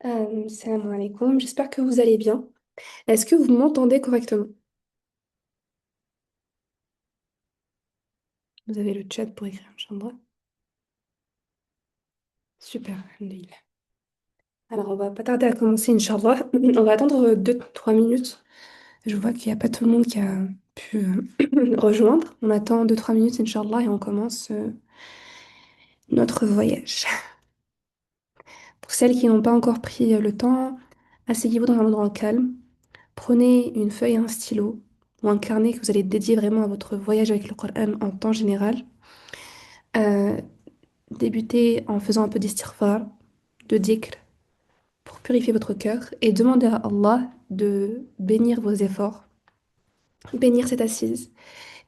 Salam alaikum, j'espère que vous allez bien. Est-ce que vous m'entendez correctement? Vous avez le chat pour écrire, Inch'Allah. Super, alhamdoulilah. Alors, on va pas tarder à commencer, Inch'Allah. On va attendre 2 3 minutes. Je vois qu'il n'y a pas tout le monde qui a pu rejoindre. On attend 2 3 minutes, Inch'Allah, et on commence notre voyage. Pour celles qui n'ont pas encore pris le temps, asseyez-vous dans un endroit calme. Prenez une feuille et un stylo ou un carnet que vous allez dédier vraiment à votre voyage avec le Coran en temps général. Euh, Débutez en faisant un peu d'istighfar, de dhikr, pour purifier votre cœur et demandez à Allah de bénir vos efforts, bénir cette assise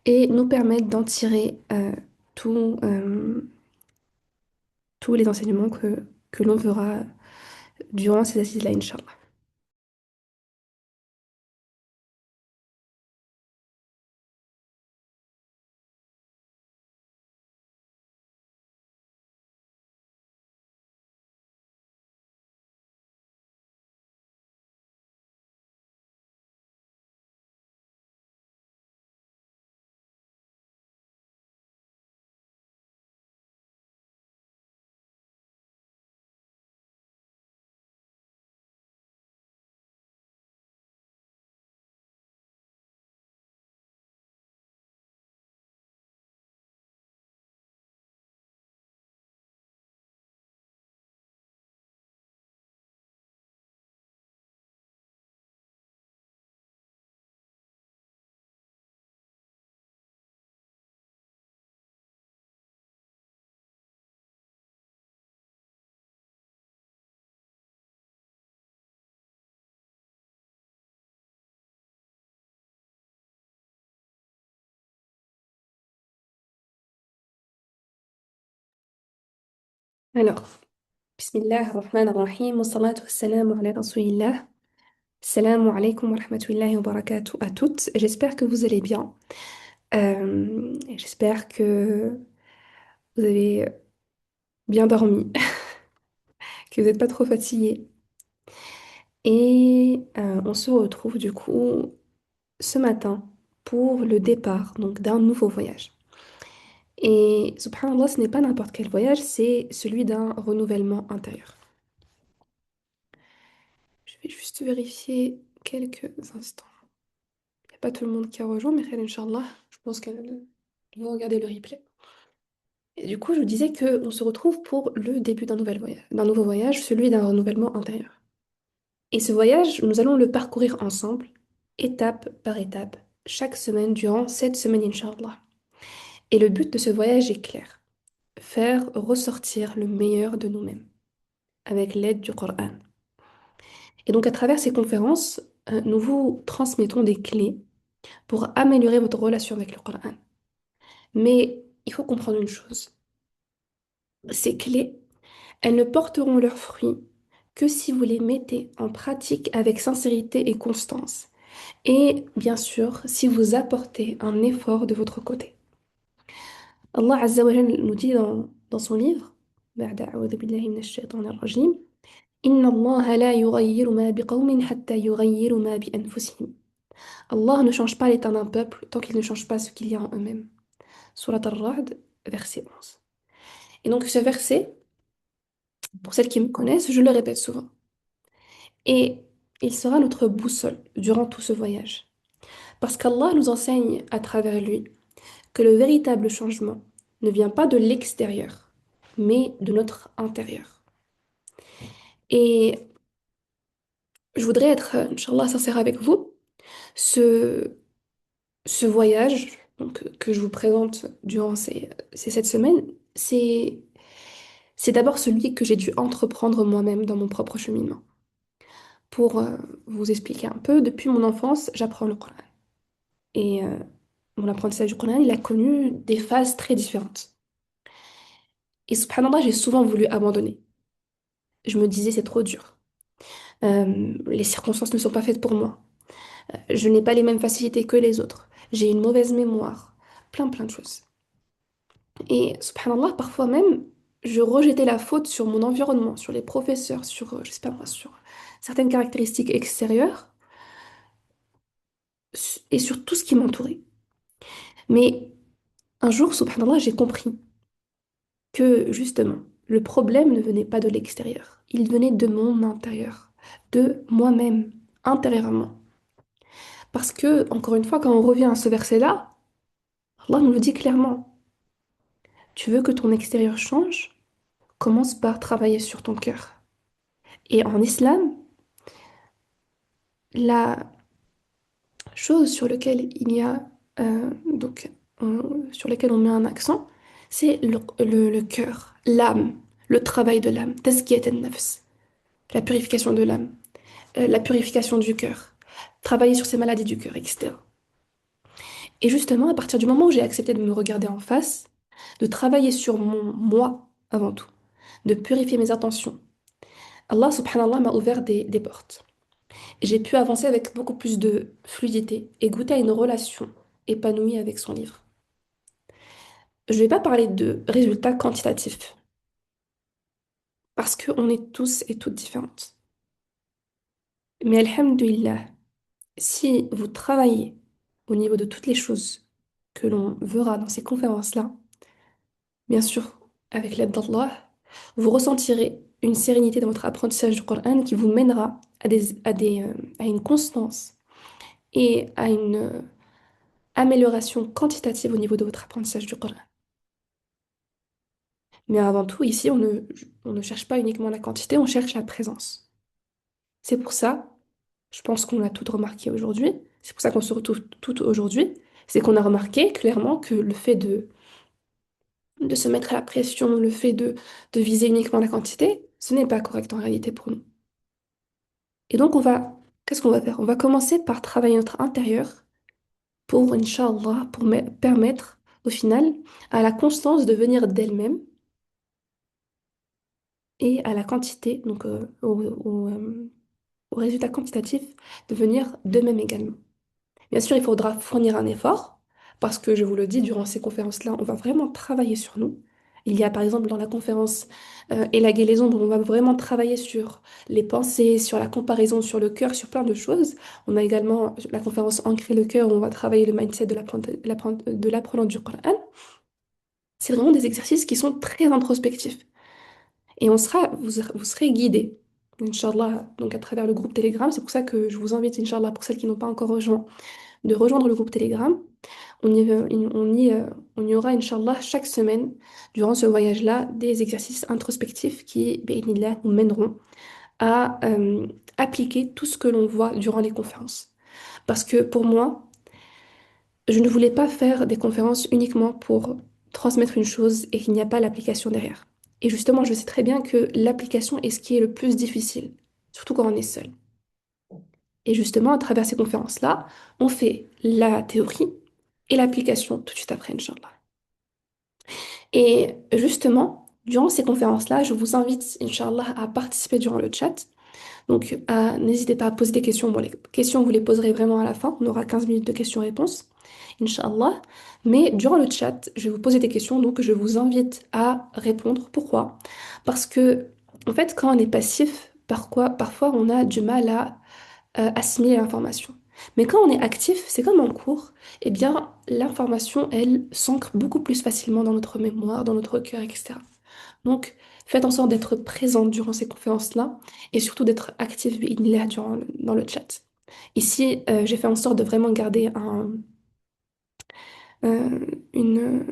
et nous permettre d'en tirer tout, tous les enseignements que l'on verra durant ces assises-là, Inch'Allah. Alors, Bismillah ar-Rahman ar-Rahim, wa salatu wa salamu ala Rasulillah. Assalamu alaikum wa rahmatullahi wa barakatuh à toutes. J'espère que vous allez bien. J'espère que vous avez bien dormi, que vous n'êtes pas trop fatigués. Et on se retrouve du coup ce matin pour le départ donc d'un nouveau voyage. Et subhanallah, ce n'est pas n'importe quel voyage, c'est celui d'un renouvellement intérieur. Je vais juste vérifier quelques instants. Il n'y a pas tout le monde qui a rejoint, mais khayr, Inch'Allah, je pense qu'elle va regarder le replay. Et du coup, je vous disais qu'on se retrouve pour le début d'un nouveau voyage, celui d'un renouvellement intérieur. Et ce voyage, nous allons le parcourir ensemble, étape par étape, chaque semaine durant cette semaine, Inch'Allah. Et le but de ce voyage est clair, faire ressortir le meilleur de nous-mêmes, avec l'aide du Coran. Et donc à travers ces conférences, nous vous transmettons des clés pour améliorer votre relation avec le Coran. Mais il faut comprendre une chose, ces clés, elles ne porteront leurs fruits que si vous les mettez en pratique avec sincérité et constance. Et bien sûr, si vous apportez un effort de votre côté. Allah Azza wa Jal nous dit dans son livre, بعد أعوذ بالله من الشيطان الرجيم, إن الله لا يغير ما بقوم حتى يغيروا ما بأنفسهم. Allah ne change pas l'état d'un peuple tant qu'il ne change pas ce qu'il y a en eux-mêmes. Surat Ar-Ra'd, verset 11. Et donc ce verset, pour celles qui me connaissent, je le répète souvent. Et il sera notre boussole durant tout ce voyage. Parce qu'Allah nous enseigne à travers lui que le véritable changement ne vient pas de l'extérieur, mais de notre intérieur. Et je voudrais être, Inch'Allah, sincère avec vous. Ce, ce voyage donc, que je vous présente durant ces 7 semaines, c'est d'abord celui que j'ai dû entreprendre moi-même dans mon propre cheminement. Pour vous expliquer un peu, depuis mon enfance, j'apprends le Coran. Et mon apprentissage du Coran, il a connu des phases très différentes. Et subhanallah, j'ai souvent voulu abandonner. Je me disais, c'est trop dur. Les circonstances ne sont pas faites pour moi. Je n'ai pas les mêmes facilités que les autres. J'ai une mauvaise mémoire. Plein de choses. Et subhanallah, parfois même, je rejetais la faute sur mon environnement, sur les professeurs, sur, je sais pas moi, sur certaines caractéristiques extérieures et sur tout ce qui m'entourait. Mais un jour, subhanallah, j'ai compris que justement, le problème ne venait pas de l'extérieur, il venait de mon intérieur, de moi-même, intérieurement. Parce que, encore une fois, quand on revient à ce verset-là, Allah nous le dit clairement. Tu veux que ton extérieur change? Commence par travailler sur ton cœur. Et en islam, la chose sur laquelle il y a, sur laquelle on met un accent, c'est le cœur, l'âme, le travail de l'âme, tazkiyat an-nafs, la purification de l'âme, la purification du cœur, travailler sur ces maladies du cœur, etc. Et justement, à partir du moment où j'ai accepté de me regarder en face, de travailler sur mon moi avant tout, de purifier mes intentions, Allah subhanallah m'a ouvert des portes. J'ai pu avancer avec beaucoup plus de fluidité et goûter à une relation épanouie avec son livre. Je ne vais pas parler de résultats quantitatifs, parce qu'on est tous et toutes différentes. Mais alhamdulillah, si vous travaillez au niveau de toutes les choses que l'on verra dans ces conférences-là, bien sûr, avec l'aide d'Allah, vous ressentirez une sérénité dans votre apprentissage du Coran qui vous mènera à une constance et à une amélioration quantitative au niveau de votre apprentissage du Coran. Mais avant tout, ici, on ne cherche pas uniquement la quantité, on cherche la présence. C'est pour ça, je pense qu'on l'a tout remarqué aujourd'hui, c'est pour ça qu'on se retrouve toutes aujourd'hui, c'est qu'on a remarqué clairement que le fait de se mettre à la pression, le fait de viser uniquement la quantité, ce n'est pas correct en réalité pour nous. Et donc, qu'est-ce qu'on va faire? On va commencer par travailler notre intérieur pour, Inch'Allah, pour permettre au final à la constance de venir d'elle-même et à la quantité, donc au résultat quantitatif, de venir d'eux-mêmes également. Bien sûr, il faudra fournir un effort, parce que je vous le dis, durant ces conférences-là, on va vraiment travailler sur nous. Il y a par exemple dans la conférence Élaguer les ombres, on va vraiment travailler sur les pensées, sur la comparaison, sur le cœur, sur plein de choses. On a également la conférence Ancrer le cœur, où on va travailler le mindset de l'apprenant du Coran. C'est vraiment des exercices qui sont très introspectifs. Et vous serez guidés, Inch'Allah, donc à travers le groupe Telegram. C'est pour ça que je vous invite, Inch'Allah, pour celles qui n'ont pas encore rejoint, de rejoindre le groupe Telegram. On y, on y aura, Inch'Allah, chaque semaine, durant ce voyage-là, des exercices introspectifs qui, bi'idhnillah, nous mèneront à appliquer tout ce que l'on voit durant les conférences. Parce que pour moi, je ne voulais pas faire des conférences uniquement pour transmettre une chose et qu'il n'y a pas l'application derrière. Et justement, je sais très bien que l'application est ce qui est le plus difficile, surtout quand on est seul. Et justement, à travers ces conférences-là, on fait la théorie et l'application tout de suite après, Inch'Allah. Et justement, durant ces conférences-là, je vous invite, Inch'Allah, à participer durant le chat. Donc, n'hésitez pas à poser des questions. Bon, les questions, vous les poserez vraiment à la fin. On aura 15 minutes de questions-réponses, Inch'Allah. Mais durant le chat, je vais vous poser des questions, donc je vous invite à répondre. Pourquoi? Parce que, en fait, quand on est passif, parfois on a du mal à assimiler l'information. Mais quand on est actif, c'est comme en cours, eh bien, l'information, elle, s'ancre beaucoup plus facilement dans notre mémoire, dans notre cœur, etc. Donc, faites en sorte d'être présente durant ces conférences-là et surtout d'être actif bi'idhnillah, dans le chat. Ici, j'ai fait en sorte de vraiment garder euh, une,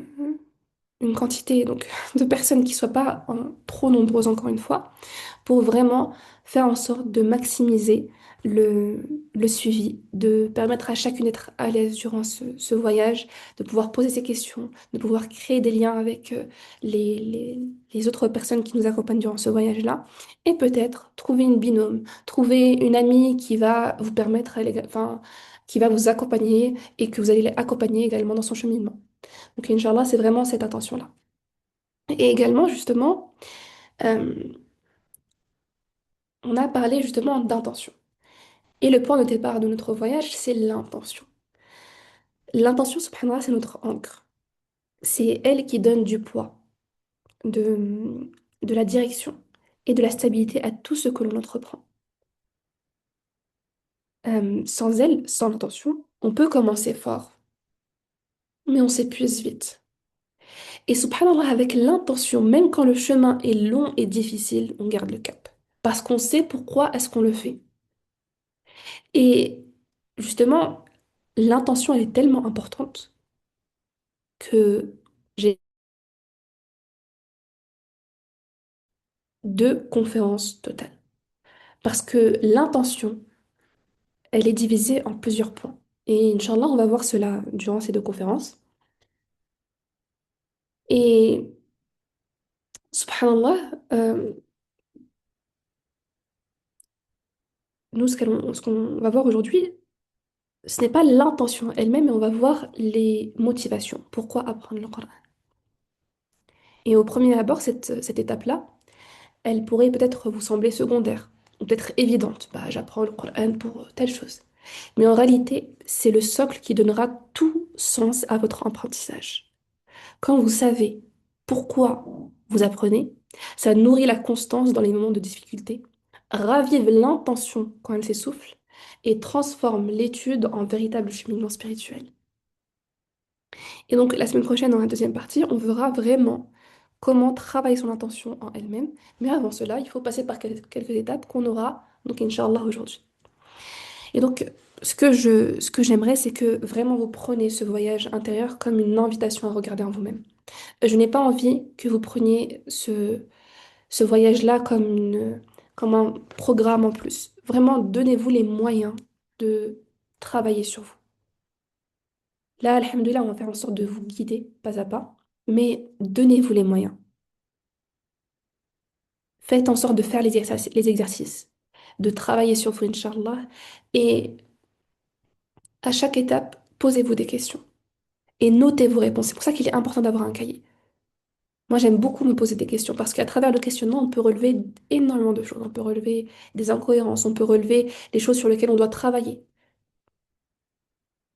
une quantité donc, de personnes qui ne soient pas trop nombreuses, encore une fois, pour vraiment faire en sorte de maximiser le, le suivi, de permettre à chacune d'être à l'aise durant ce voyage, de pouvoir poser ses questions, de pouvoir créer des liens avec les autres personnes qui nous accompagnent durant ce voyage-là, et peut-être trouver une binôme, trouver une amie qui va vous permettre, enfin, qui va vous accompagner et que vous allez l'accompagner également dans son cheminement. Donc, Inch'Allah, c'est vraiment cette attention-là. Et également, justement, euh, on a parlé justement d'intention. Et le point de départ de notre voyage, c'est l'intention. L'intention, subhanallah, c'est notre encre. C'est elle qui donne du poids. de, de la direction et de la stabilité à tout ce que l'on entreprend. Sans elle, sans l'intention, on peut commencer fort, mais on s'épuise vite. Et subhanallah, avec l'intention, même quand le chemin est long et difficile, on garde le cap. Parce qu'on sait pourquoi est-ce qu'on le fait. Et justement, l'intention, elle est tellement importante que j'ai deux conférences totales. Parce que l'intention, elle est divisée en plusieurs points. Et Inch'Allah, on va voir cela durant ces deux conférences. Et subhanallah, nous, ce qu'on va voir aujourd'hui, ce n'est pas l'intention elle-même, mais on va voir les motivations. Pourquoi apprendre le Coran? Et au premier abord, cette étape-là, elle pourrait peut-être vous sembler secondaire, ou peut-être évidente. Bah, j'apprends le Coran pour telle chose. Mais en réalité, c'est le socle qui donnera tout sens à votre apprentissage. Quand vous savez pourquoi vous apprenez, ça nourrit la constance dans les moments de difficulté, ravive l'intention quand elle s'essouffle et transforme l'étude en véritable cheminement spirituel. Et donc la semaine prochaine, dans la deuxième partie, on verra vraiment comment travailler son intention en elle-même. Mais avant cela, il faut passer par quelques étapes qu'on aura, donc Inch'Allah, aujourd'hui. Et donc, ce que j'aimerais, c'est que vraiment vous preniez ce voyage intérieur comme une invitation à regarder en vous-même. Je n'ai pas envie que vous preniez ce voyage-là comme un programme en plus. Vraiment, donnez-vous les moyens de travailler sur vous. Là, alhamdoulilah, on va faire en sorte de vous guider pas à pas, mais donnez-vous les moyens. Faites en sorte de faire les exercices, de travailler sur vous, Inch'Allah, et à chaque étape, posez-vous des questions et notez vos réponses. C'est pour ça qu'il est important d'avoir un cahier. Moi, j'aime beaucoup me poser des questions parce qu'à travers le questionnement, on peut relever énormément de choses. On peut relever des incohérences, on peut relever les choses sur lesquelles on doit travailler.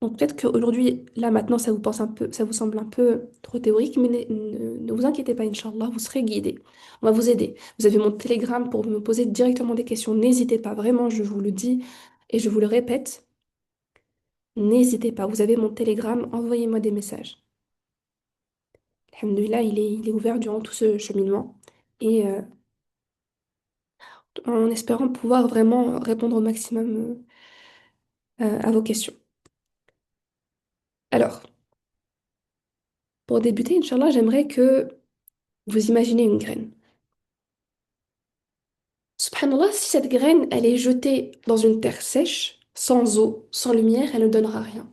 Donc peut-être qu'aujourd'hui, là maintenant, ça vous semble un peu trop théorique, mais ne vous inquiétez pas, Inch'Allah, vous serez guidés. On va vous aider. Vous avez mon Telegram pour me poser directement des questions. N'hésitez pas, vraiment, je vous le dis et je vous le répète, n'hésitez pas. Vous avez mon Telegram, envoyez-moi des messages. Alhamdulillah, il est ouvert durant tout ce cheminement. Et en espérant pouvoir vraiment répondre au maximum à vos questions. Alors, pour débuter, Inch'Allah, j'aimerais que vous imaginez une graine. Subhanallah, si cette graine, elle est jetée dans une terre sèche, sans eau, sans lumière, elle ne donnera rien.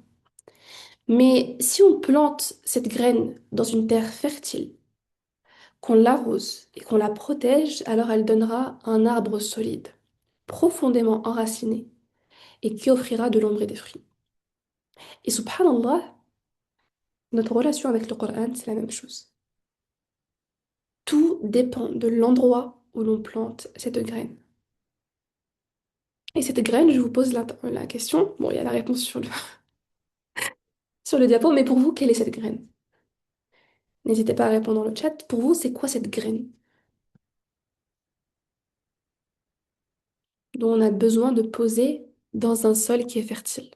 Mais si on plante cette graine dans une terre fertile, qu'on l'arrose et qu'on la protège, alors elle donnera un arbre solide, profondément enraciné, et qui offrira de l'ombre et des fruits. Et subhanallah, notre relation avec le Coran, c'est la même chose. Tout dépend de l'endroit où l'on plante cette graine. Et cette graine, je vous pose la question. Bon, il y a la réponse sur le diapo, mais pour vous, quelle est cette graine? N'hésitez pas à répondre dans le chat. Pour vous, c'est quoi cette graine dont on a besoin de poser dans un sol qui est fertile?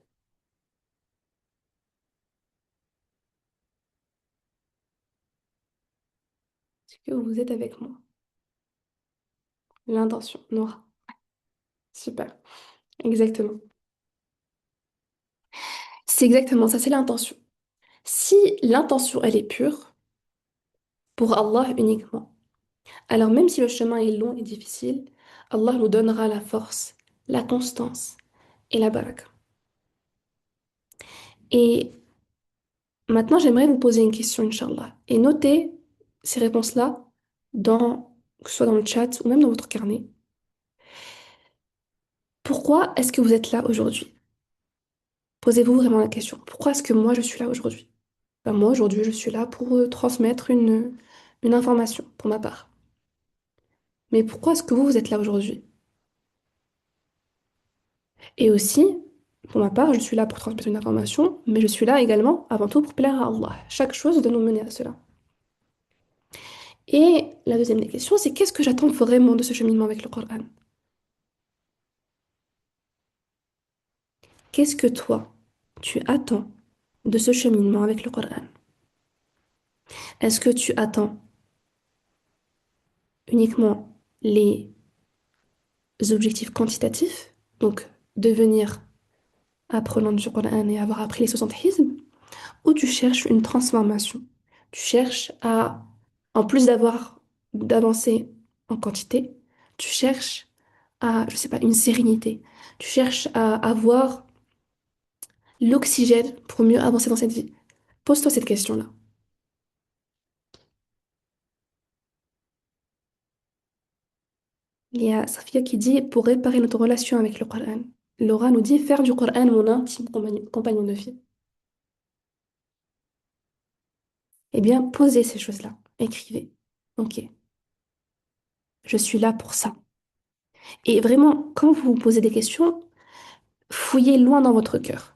Est-ce que vous êtes avec moi? L'intention, Nora. Super. Exactement. C'est exactement ça, c'est l'intention. Si l'intention, elle est pure, pour Allah uniquement, alors même si le chemin est long et difficile, Allah nous donnera la force, la constance et la baraka. Et maintenant, j'aimerais vous poser une question, Inch'Allah. Et notez ces réponses-là que ce soit dans le chat ou même dans votre carnet. Pourquoi est-ce que vous êtes là aujourd'hui? Posez-vous vraiment la question. Pourquoi est-ce que moi, je suis là aujourd'hui? Ben, moi, aujourd'hui, je suis là pour transmettre une information, pour ma part. Mais pourquoi est-ce que vous êtes là aujourd'hui? Et aussi, pour ma part, je suis là pour transmettre une information, mais je suis là également, avant tout, pour plaire à Allah. Chaque chose doit nous mener à cela. Et la deuxième des questions, c'est qu'est-ce que j'attends vraiment de ce cheminement avec le Coran? Qu'est-ce que toi, tu attends de ce cheminement avec le Coran? Est-ce que tu attends uniquement les objectifs quantitatifs, donc devenir apprenant du Coran et avoir appris les 60 hizb, ou tu cherches une transformation? Tu cherches à, en plus d'avancer en quantité, tu cherches à, je sais pas, une sérénité. Tu cherches à avoir l'oxygène pour mieux avancer dans cette vie. Pose-toi cette question-là. Il y a Safia qui dit, pour réparer notre relation avec le Coran. Laura nous dit, faire du Coran mon intime compagnon de vie. Eh bien, posez ces choses-là. Écrivez. Ok, je suis là pour ça. Et vraiment, quand vous vous posez des questions, fouillez loin dans votre cœur.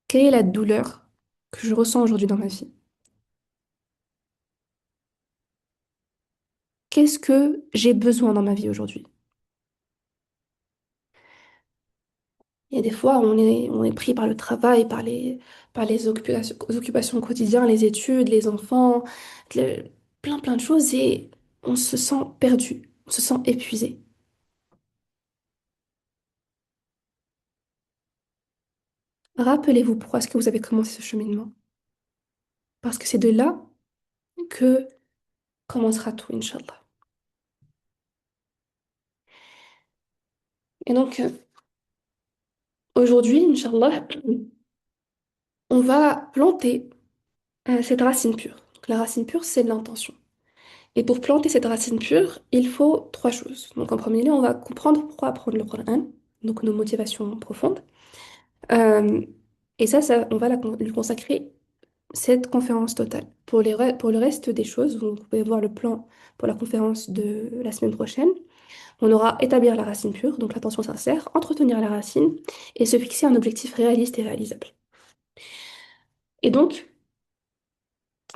Quelle est la douleur que je ressens aujourd'hui dans ma vie? Qu'est-ce que j'ai besoin dans ma vie aujourd'hui? Il y a des fois, on est pris par le travail, par les occupations quotidiennes, les études, les enfants, le- plein de choses, et on se sent perdu, on se sent épuisé. Rappelez-vous pourquoi est-ce que vous avez commencé ce cheminement. Parce que c'est de là que commencera tout, Inch'Allah. Et donc, aujourd'hui, Inch'Allah, on va planter cette racine pure. Donc, la racine pure, c'est l'intention. Et pour planter cette racine pure, il faut trois choses. Donc, en premier lieu, on va comprendre pourquoi apprendre le Coran, donc nos motivations profondes. Euh, et ça, on va lui consacrer cette conférence totale. Pour le reste des choses, vous pouvez voir le plan pour la conférence de la semaine prochaine. On aura établir la racine pure, donc l'intention sincère, entretenir la racine et se fixer un objectif réaliste et réalisable. Et donc,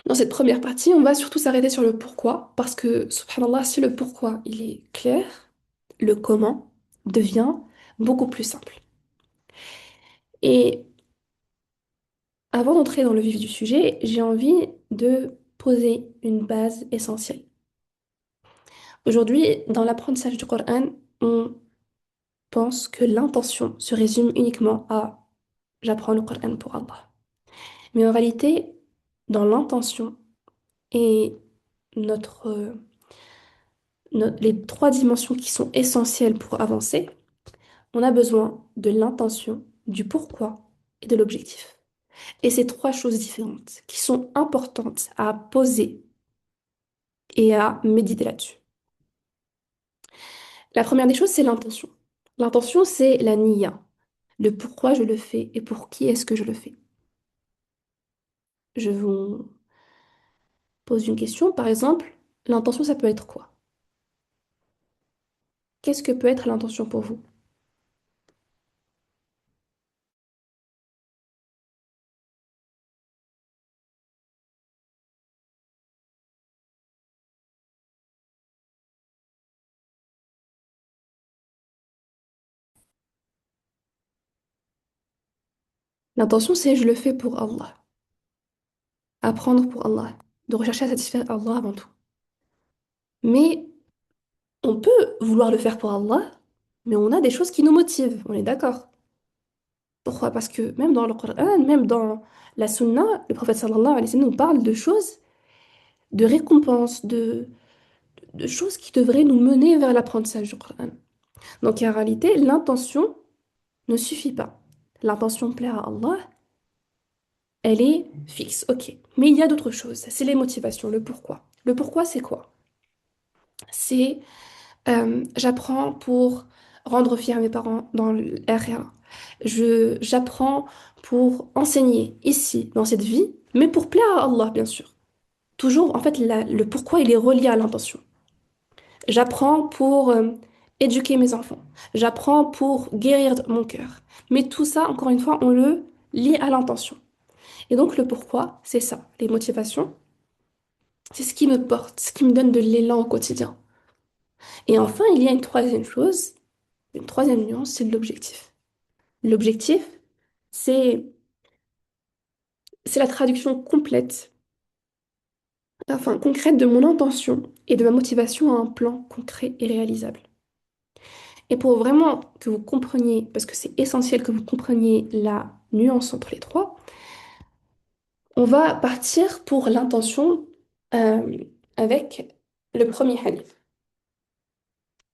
dans cette première partie, on va surtout s'arrêter sur le pourquoi, parce que, subhanallah, si le pourquoi il est clair, le comment devient beaucoup plus simple. Et avant d'entrer dans le vif du sujet, j'ai envie de poser une base essentielle. Aujourd'hui, dans l'apprentissage du Coran, on pense que l'intention se résume uniquement à j'apprends le Coran pour Allah. Mais en réalité, dans l'intention et notre, les trois dimensions qui sont essentielles pour avancer, on a besoin de l'intention, du pourquoi et de l'objectif. Et ces trois choses différentes qui sont importantes à poser et à méditer là-dessus. La première des choses, c'est l'intention. L'intention, c'est la niya, le pourquoi je le fais et pour qui est-ce que je le fais. Je vous pose une question, par exemple, l'intention, ça peut être quoi? Qu'est-ce que peut être l'intention pour vous? L'intention, c'est je le fais pour Allah, apprendre pour Allah, de rechercher à satisfaire Allah avant tout. Mais on peut vouloir le faire pour Allah, mais on a des choses qui nous motivent, on est d'accord. Pourquoi? Parce que même dans le Coran, même dans la Sunna, le prophète sallallahu alayhi wa sallam nous parle de choses, de récompenses, de choses qui devraient nous mener vers l'apprentissage du Coran. Donc en réalité, l'intention ne suffit pas. L'intention de plaire à Allah, elle est fixe, ok. Mais il y a d'autres choses, c'est les motivations, le pourquoi. Le pourquoi, c'est quoi? C'est j'apprends pour rendre fiers mes parents dans le RA. J'apprends pour enseigner ici, dans cette vie, mais pour plaire à Allah, bien sûr. Toujours, en fait, le pourquoi, il est relié à l'intention. J'apprends pour éduquer mes enfants. J'apprends pour guérir mon cœur. Mais tout ça, encore une fois, on le lie à l'intention. Et donc, le pourquoi, c'est ça, les motivations. C'est ce qui me porte, ce qui me donne de l'élan au quotidien. Et enfin, il y a une troisième chose, une troisième nuance, c'est l'objectif. L'objectif, c'est c'est la traduction complète, enfin concrète de mon intention et de ma motivation à un plan concret et réalisable. Et pour vraiment que vous compreniez, parce que c'est essentiel que vous compreniez la nuance entre les trois, on va partir pour l'intention euh, avec le premier hadith.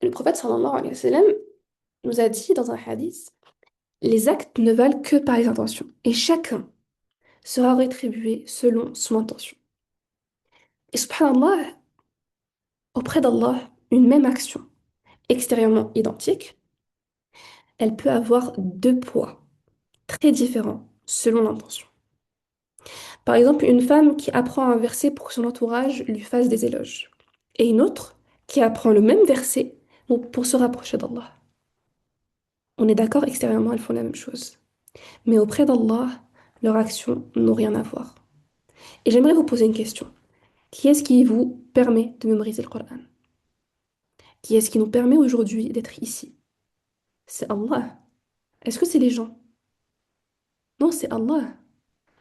Le prophète sallallahu alayhi wa sallam nous a dit dans un hadith, les actes ne valent que par les intentions, et chacun sera rétribué selon son intention. Et subhanallah, auprès d'Allah, une même action, extérieurement identique, elle peut avoir deux poids très différents selon l'intention. Par exemple, une femme qui apprend un verset pour que son entourage lui fasse des éloges, et une autre qui apprend le même verset pour se rapprocher d'Allah. On est d'accord, extérieurement, elles font la même chose. Mais auprès d'Allah, leurs actions n'ont rien à voir. Et j'aimerais vous poser une question. Qui est-ce qui vous permet de mémoriser le Coran? Qui est-ce qui nous permet aujourd'hui d'être ici? C'est Allah. Est-ce que c'est les gens? Non, c'est Allah.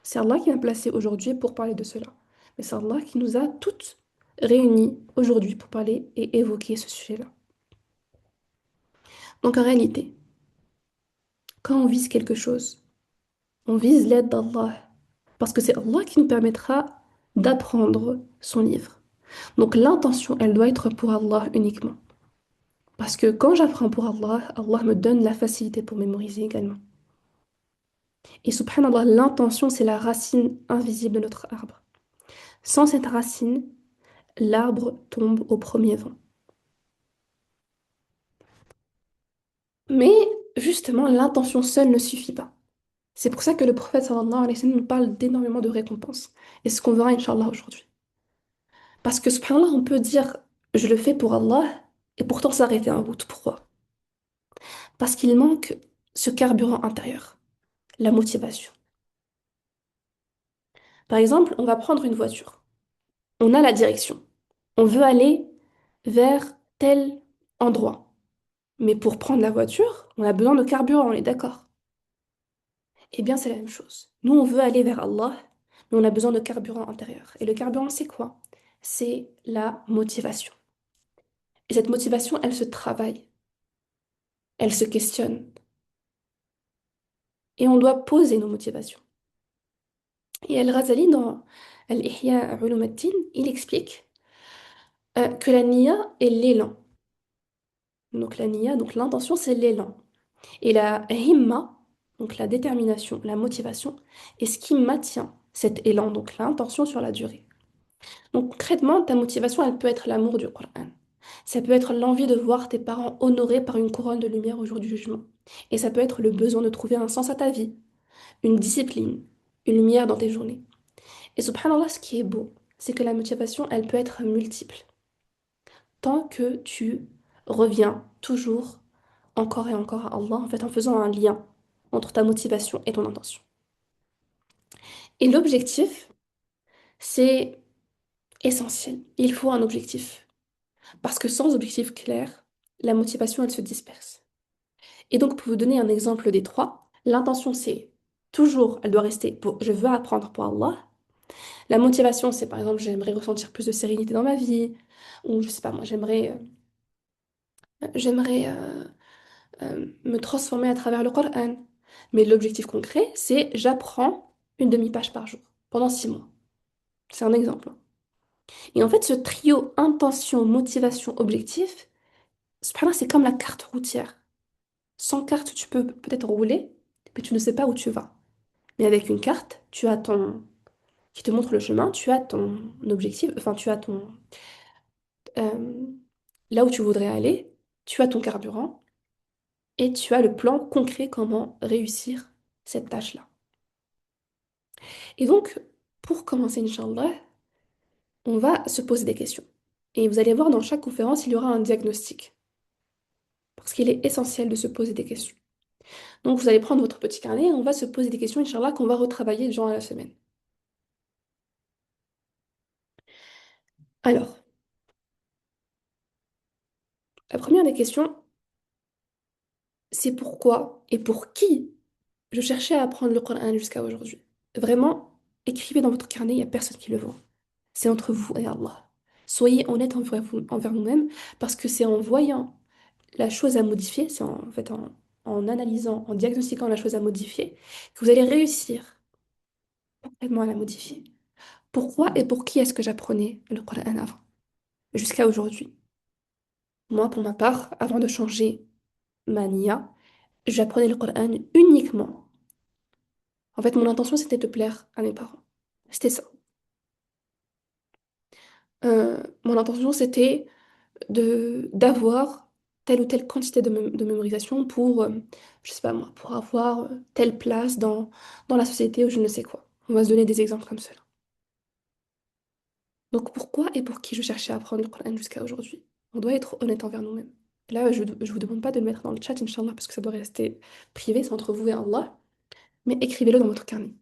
C'est Allah qui m'a placé aujourd'hui pour parler de cela. Mais c'est Allah qui nous a toutes réunies aujourd'hui pour parler et évoquer ce sujet-là. Donc en réalité, quand on vise quelque chose, on vise l'aide d'Allah. Parce que c'est Allah qui nous permettra d'apprendre son livre. Donc l'intention, elle doit être pour Allah uniquement. Parce que quand j'apprends pour Allah, Allah me donne la facilité pour mémoriser également. Et subhanallah, l'intention, c'est la racine invisible de notre arbre. Sans cette racine, l'arbre tombe au premier vent. Mais justement, l'intention seule ne suffit pas. C'est pour ça que le prophète sallallahu alayhi wa sallam nous parle d'énormément de récompenses. Et c'est ce qu'on verra, Inch'Allah, aujourd'hui. Parce que subhanallah, on peut dire, je le fais pour Allah, et pourtant s'arrêter en route. Pourquoi? Parce qu'il manque ce carburant intérieur, la motivation. Par exemple, on va prendre une voiture. On a la direction. On veut aller vers tel endroit. Mais pour prendre la voiture, on a besoin de carburant, on est d'accord? Eh bien, c'est la même chose. Nous, on veut aller vers Allah, mais on a besoin de carburant intérieur. Et le carburant, c'est quoi? C'est la motivation. Et cette motivation, elle se travaille, elle se questionne. Et on doit poser nos motivations. Et Al-Ghazali, dans Al-Ihya Ulum ad-Din, il explique que la niya est l'élan. Donc la niya, donc l'intention, c'est l'élan. Et la himma, donc la détermination, la motivation, est ce qui maintient cet élan, donc l'intention sur la durée. Donc concrètement, ta motivation, elle peut être l'amour du Coran. Ça peut être l'envie de voir tes parents honorés par une couronne de lumière au jour du jugement. Et ça peut être le besoin de trouver un sens à ta vie, une discipline, une lumière dans tes journées. Et subhanallah, ce qui est beau, c'est que la motivation, elle peut être multiple. Tant que tu reviens toujours, encore et encore à Allah, en fait, en faisant un lien entre ta motivation et ton intention. Et l'objectif, c'est essentiel. Il faut un objectif. Parce que sans objectif clair, la motivation, elle se disperse. Et donc, pour vous donner un exemple des trois, l'intention, c'est toujours, elle doit rester pour je veux apprendre pour Allah. La motivation, c'est par exemple, j'aimerais ressentir plus de sérénité dans ma vie, ou je sais pas, moi, j'aimerais me transformer à travers le Coran. Mais l'objectif concret, c'est j'apprends une demi-page par jour, pendant 6 mois. C'est un exemple. Et en fait, ce trio intention, motivation, objectif, subhanallah, c'est comme la carte routière. Sans carte, tu peux peut-être rouler, mais tu ne sais pas où tu vas. Mais avec une carte, tu as ton... qui te montre le chemin, tu as ton objectif, enfin, tu as ton... euh, là où tu voudrais aller, tu as ton carburant, et tu as le plan concret comment réussir cette tâche-là. Et donc, pour commencer, Inch'Allah, on va se poser des questions. Et vous allez voir, dans chaque conférence, il y aura un diagnostic. Parce qu'il est essentiel de se poser des questions. Donc, vous allez prendre votre petit carnet et on va se poser des questions, Inch'Allah, qu'on va retravailler durant la semaine. Alors, la première des questions, c'est pourquoi et pour qui je cherchais à apprendre le Coran jusqu'à aujourd'hui. Vraiment, écrivez dans votre carnet, il n'y a personne qui le voit. C'est entre vous et Allah. Soyez honnête envers vous-même, parce que c'est en voyant la chose à modifier, c'est en fait en analysant, en diagnostiquant la chose à modifier, que vous allez réussir complètement à la modifier. Pourquoi et pour qui est-ce que j'apprenais le Coran avant, jusqu'à aujourd'hui? Moi, pour ma part, avant de changer ma niya, j'apprenais le Coran uniquement. En fait, mon intention, c'était de plaire à mes parents. C'était ça. Mon intention, c'était de d'avoir telle ou telle quantité de mémorisation pour, je sais pas moi, pour avoir telle place dans la société ou je ne sais quoi. On va se donner des exemples comme cela. Donc pourquoi et pour qui je cherchais à apprendre le Coran jusqu'à aujourd'hui? On doit être honnête envers nous-mêmes. Là, je vous demande pas de le mettre dans le chat, Inch'Allah, parce que ça doit rester privé, c'est entre vous et Allah, mais écrivez-le dans votre carnet.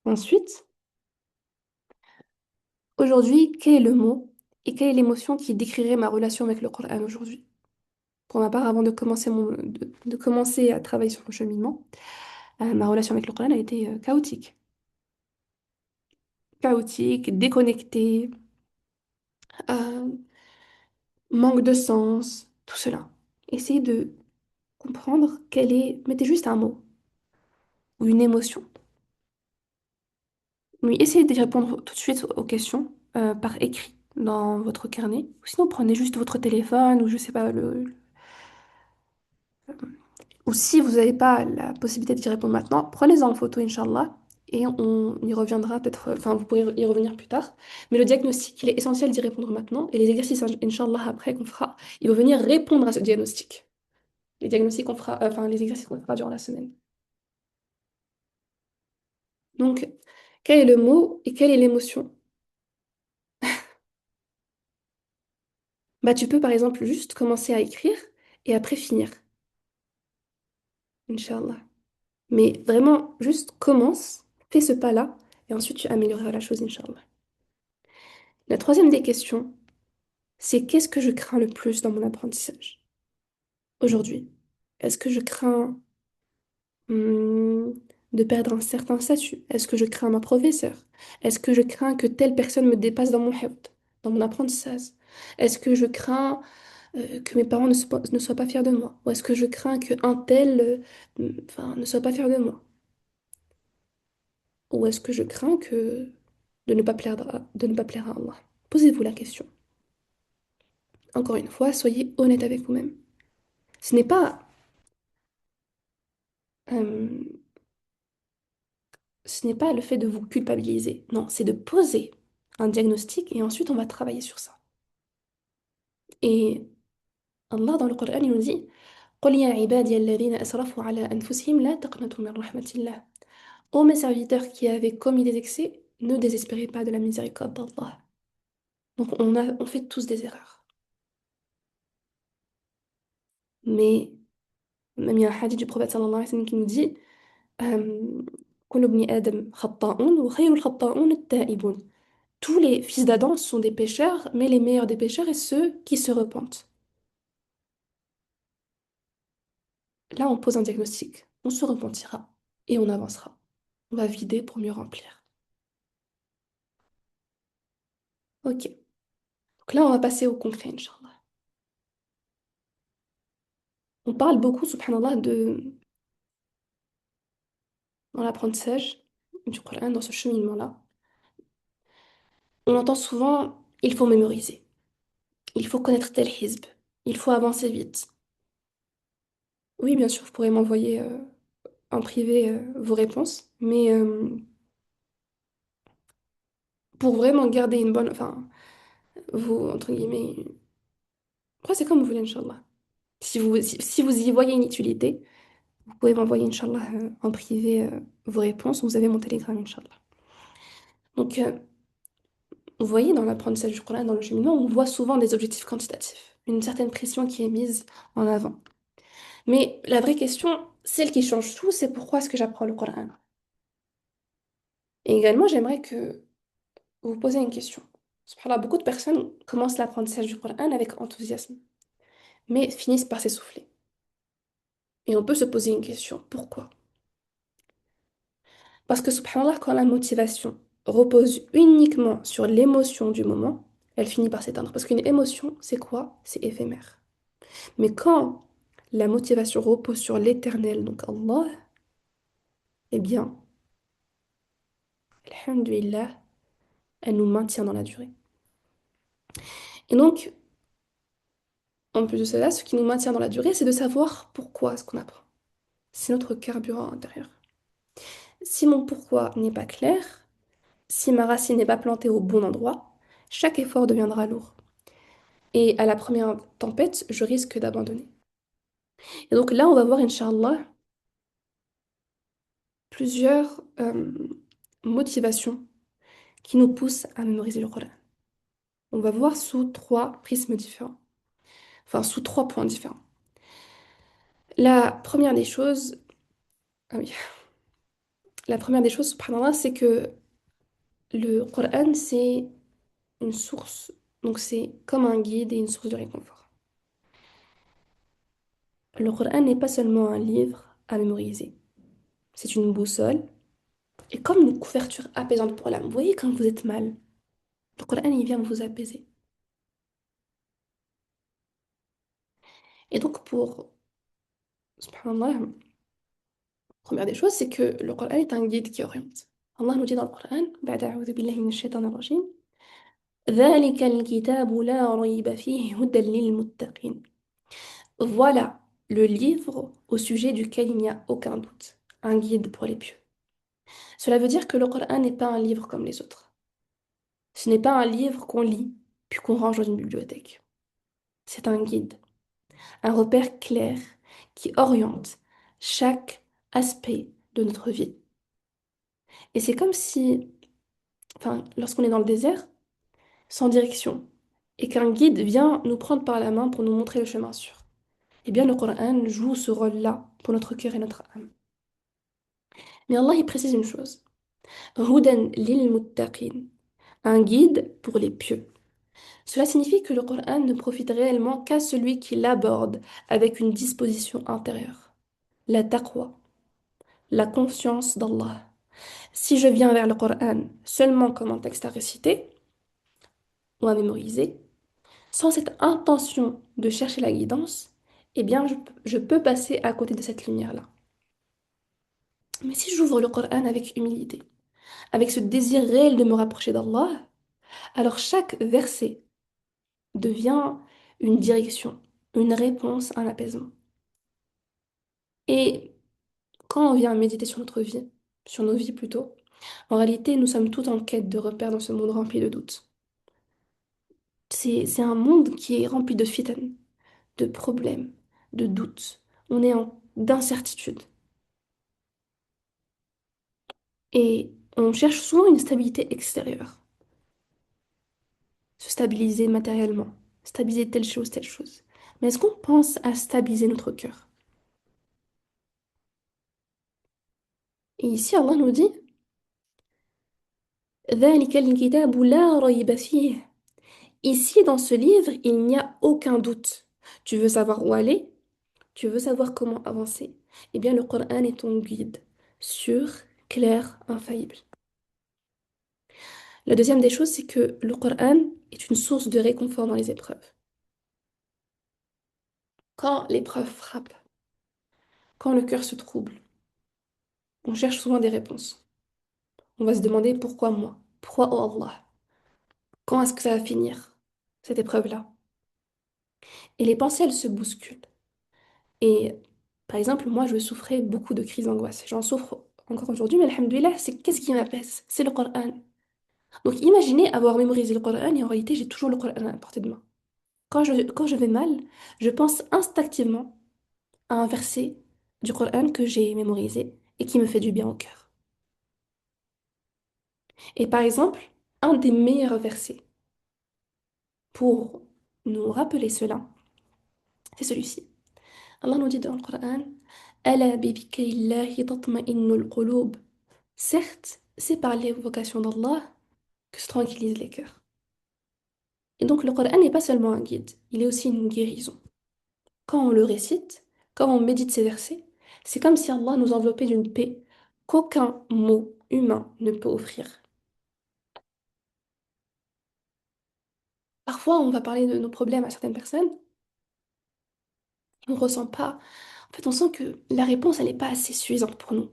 Ensuite, aujourd'hui, quel est le mot et quelle est l'émotion qui décrirait ma relation avec le Coran aujourd'hui? Pour ma part, avant de commencer, de commencer à travailler sur mon cheminement, ma relation avec le Coran a été chaotique. Chaotique, déconnectée, euh, manque de sens, tout cela. Essayez de comprendre quelle est... Mettez juste un mot ou une émotion. Oui, essayez de répondre tout de suite aux questions par écrit dans votre carnet. Ou sinon, prenez juste votre téléphone ou je sais pas, ou si vous n'avez pas la possibilité d'y répondre maintenant, prenez-en en photo, Inch'Allah, et on y reviendra peut-être, enfin, vous pourrez y revenir plus tard. Mais le diagnostic, il est essentiel d'y répondre maintenant, et les exercices, Inch'Allah, après qu'on fera, ils vont venir répondre à ce diagnostic. Les diagnostics qu'on fera, enfin, les exercices qu'on fera durant la semaine. Donc, quel est le mot et quelle est l'émotion? Bah, tu peux, par exemple, juste commencer à écrire et après finir, Inch'Allah. Mais vraiment, juste commence, fais ce pas-là, et ensuite tu amélioreras la chose, Inch'Allah. La troisième des questions, c'est qu'est-ce que je crains le plus dans mon apprentissage aujourd'hui? Est-ce que je crains hum, de perdre un certain statut? Est-ce que je crains ma professeur? Est-ce que je crains que telle personne me dépasse dans mon hifd, dans mon apprentissage? Est-ce que je crains que mes parents ne soient pas fiers de moi? Ou est-ce que je crains que un tel enfin, ne soit pas fier de moi? Ou est-ce que je crains de ne pas de ne pas plaire à Allah? Posez-vous la question. Encore une fois, soyez honnête avec vous-même. Ce n'est pas euh, ce n'est pas le fait de vous culpabiliser. Non, c'est de poser un diagnostic et ensuite on va travailler sur ça. Et Allah dans le Coran, il nous dit قل يا عبادي الذين أسرفوا على أنفسهم لا تقنطوا من رحمة الله. Ô mes serviteurs qui avaient commis des excès, ne désespérez pas de la miséricorde d'Allah. Donc on fait tous des erreurs. Mais même il y a un hadith du prophète sallallahu alayhi wa sallam qui nous dit كل ابن آدم خطاؤون وخير الخطاؤون التائبون. Tous les fils d'Adam sont des pécheurs, mais les meilleurs des pécheurs est ceux qui se repentent. Là, on pose un diagnostic. On se repentira et on avancera. On va vider pour mieux remplir. Ok. Donc là, on va passer au concret, Inch'Allah. On parle beaucoup, subhanallah, dans l'apprentissage du Coran, dans ce cheminement-là. On entend souvent, il faut mémoriser. Il faut connaître tel hizb. Il faut avancer vite. Oui, bien sûr, vous pourrez m'envoyer en privé vos réponses, mais pour vraiment garder une bonne, enfin, vous, entre guillemets, après, c'est comme vous voulez, Inch'Allah. Si vous y voyez une utilité, vous pouvez m'envoyer, Inch'Allah, en privé vos réponses. Vous avez mon télégramme, Inch'Allah. Donc, vous voyez, dans l'apprentissage du Coran, dans le cheminement, on voit souvent des objectifs quantitatifs, une certaine pression qui est mise en avant. Mais la vraie question, celle qui change tout, c'est pourquoi est-ce que j'apprends le Coran? Et également, j'aimerais que vous posiez une question. Subhanallah, beaucoup de personnes commencent l'apprentissage du Coran avec enthousiasme, mais finissent par s'essouffler. Et on peut se poser une question. Pourquoi? Parce que, subhanallah, quand la motivation repose uniquement sur l'émotion du moment, elle finit par s'éteindre. Parce qu'une émotion, c'est quoi? C'est éphémère. Mais quand la motivation repose sur l'éternel, donc Allah, eh bien, alhamdulillah, elle nous maintient dans la durée. Et donc, en plus de cela, ce qui nous maintient dans la durée, c'est de savoir pourquoi ce qu'on apprend. C'est notre carburant intérieur. Si mon pourquoi n'est pas clair, si ma racine n'est pas plantée au bon endroit, chaque effort deviendra lourd. Et à la première tempête, je risque d'abandonner. Et donc là, on va voir, Inch'Allah, plusieurs motivations qui nous poussent à mémoriser le Coran. On va voir sous trois prismes différents, enfin sous trois points différents. La première des choses, ah oui, la première des choses, subhanallah, c'est que le Coran, c'est une source, donc c'est comme un guide et une source de réconfort. Le Coran n'est pas seulement un livre à mémoriser, c'est une boussole et comme une couverture apaisante pour l'âme. Vous voyez quand vous êtes mal, le Coran, il vient vous apaiser. Et donc subhanallah, première des choses, c'est que le Coran est un guide qui oriente. Allah nous dit dans le Coran, بعد أعوذ بالله من الشيطان الرجيم, ذلك الكتاب لا ريب فيه هدى للمتقين. Voilà le livre au sujet duquel il n'y a aucun doute, un guide pour les pieux. Cela veut dire que le Coran n'est pas un livre comme les autres. Ce n'est pas un livre qu'on lit, puis qu'on range dans une bibliothèque. C'est un guide, un repère clair qui oriente chaque aspect de notre vie. Et c'est comme si, enfin, lorsqu'on est dans le désert, sans direction, et qu'un guide vient nous prendre par la main pour nous montrer le chemin sûr. Eh bien, le Coran joue ce rôle-là pour notre cœur et notre âme. Mais Allah, il précise une chose. Hudan lil muttaqin, un guide pour les pieux. Cela signifie que le Coran ne profite réellement qu'à celui qui l'aborde avec une disposition intérieure. La taqwa, la conscience d'Allah. Si je viens vers le Coran seulement comme un texte à réciter ou à mémoriser, sans cette intention de chercher la guidance, eh bien je peux passer à côté de cette lumière-là. Mais si j'ouvre le Coran avec humilité, avec ce désir réel de me rapprocher d'Allah, alors chaque verset devient une direction, une réponse, un apaisement. Et quand on vient méditer sur notre vie, sur nos vies plutôt, en réalité, nous sommes tous en quête de repères dans ce monde rempli de doutes. C'est un monde qui est rempli de fitan, de problèmes, de doutes. On est en d'incertitude. Et on cherche souvent une stabilité extérieure. Se stabiliser matériellement, stabiliser telle chose, telle chose. Mais est-ce qu'on pense à stabiliser notre cœur? Et ici, Allah nous dit, ذلك الكتاب لا ريب فيه. Ici, dans ce livre, il n'y a aucun doute. Tu veux savoir où aller? Tu veux savoir comment avancer? Eh bien, le Coran est ton guide, sûr, clair, infaillible. La deuxième des choses, c'est que le Coran est une source de réconfort dans les épreuves. Quand l'épreuve frappe, quand le cœur se trouble, on cherche souvent des réponses. On va se demander pourquoi moi? Pourquoi oh Allah? Quand est-ce que ça va finir, cette épreuve-là? Et les pensées, elles se bousculent. Et par exemple, moi, je souffrais beaucoup de crises d'angoisse. J'en souffre encore aujourd'hui, mais alhamdoulilah, c'est qu'est-ce qui m'apaise? C'est le Coran. Donc imaginez avoir mémorisé le Coran et en réalité, j'ai toujours le Coran à portée de main. Quand je vais mal, je pense instinctivement à un verset du Coran que j'ai mémorisé et qui me fait du bien au cœur. Et par exemple, un des meilleurs versets pour nous rappeler cela, c'est celui-ci. Allah nous dit dans le Coran, Ala bi dhikrillahi tatma'innul qulub. Certes, c'est par l'évocation d'Allah que se tranquillisent les cœurs. Et donc le Coran n'est pas seulement un guide, il est aussi une guérison. Quand on le récite, quand on médite ces versets, c'est comme si Allah nous enveloppait d'une paix qu'aucun mot humain ne peut offrir. Parfois, on va parler de nos problèmes à certaines personnes, on ne ressent pas. En fait, on sent que la réponse, elle n'est pas assez suffisante pour nous.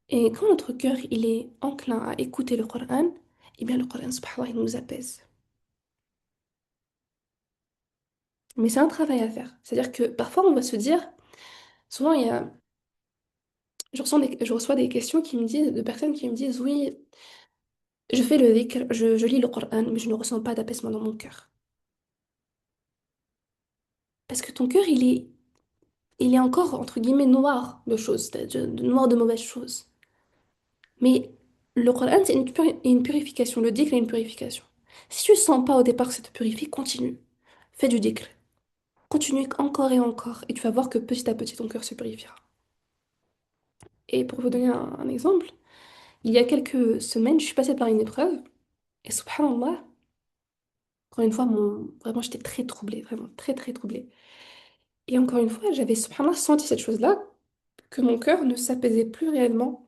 Et quand notre cœur, il est enclin à écouter le Coran, eh bien le Coran, subhanallah, il nous apaise. Mais c'est un travail à faire. C'est-à-dire que parfois, on va se dire, souvent, je reçois des questions qui me disent, de personnes qui me disent, oui, je fais le dhikr, je lis le Coran, mais je ne ressens pas d'apaisement dans mon cœur. Parce que ton cœur, il est encore, entre guillemets, noir de choses, noir de mauvaises choses. Mais le Coran, c'est une purification. Le dhikr est une purification. Si tu ne sens pas au départ que ça te purifie, continue. Fais du dhikr. Continue encore et encore. Et tu vas voir que petit à petit, ton cœur se purifiera. Et pour vous donner un exemple, il y a quelques semaines, je suis passée par une épreuve. Et subhanallah, encore une fois, vraiment, j'étais très troublée. Vraiment, très, très troublée. Et encore une fois, j'avais subhanallah senti cette chose-là, que mon cœur ne s'apaisait plus réellement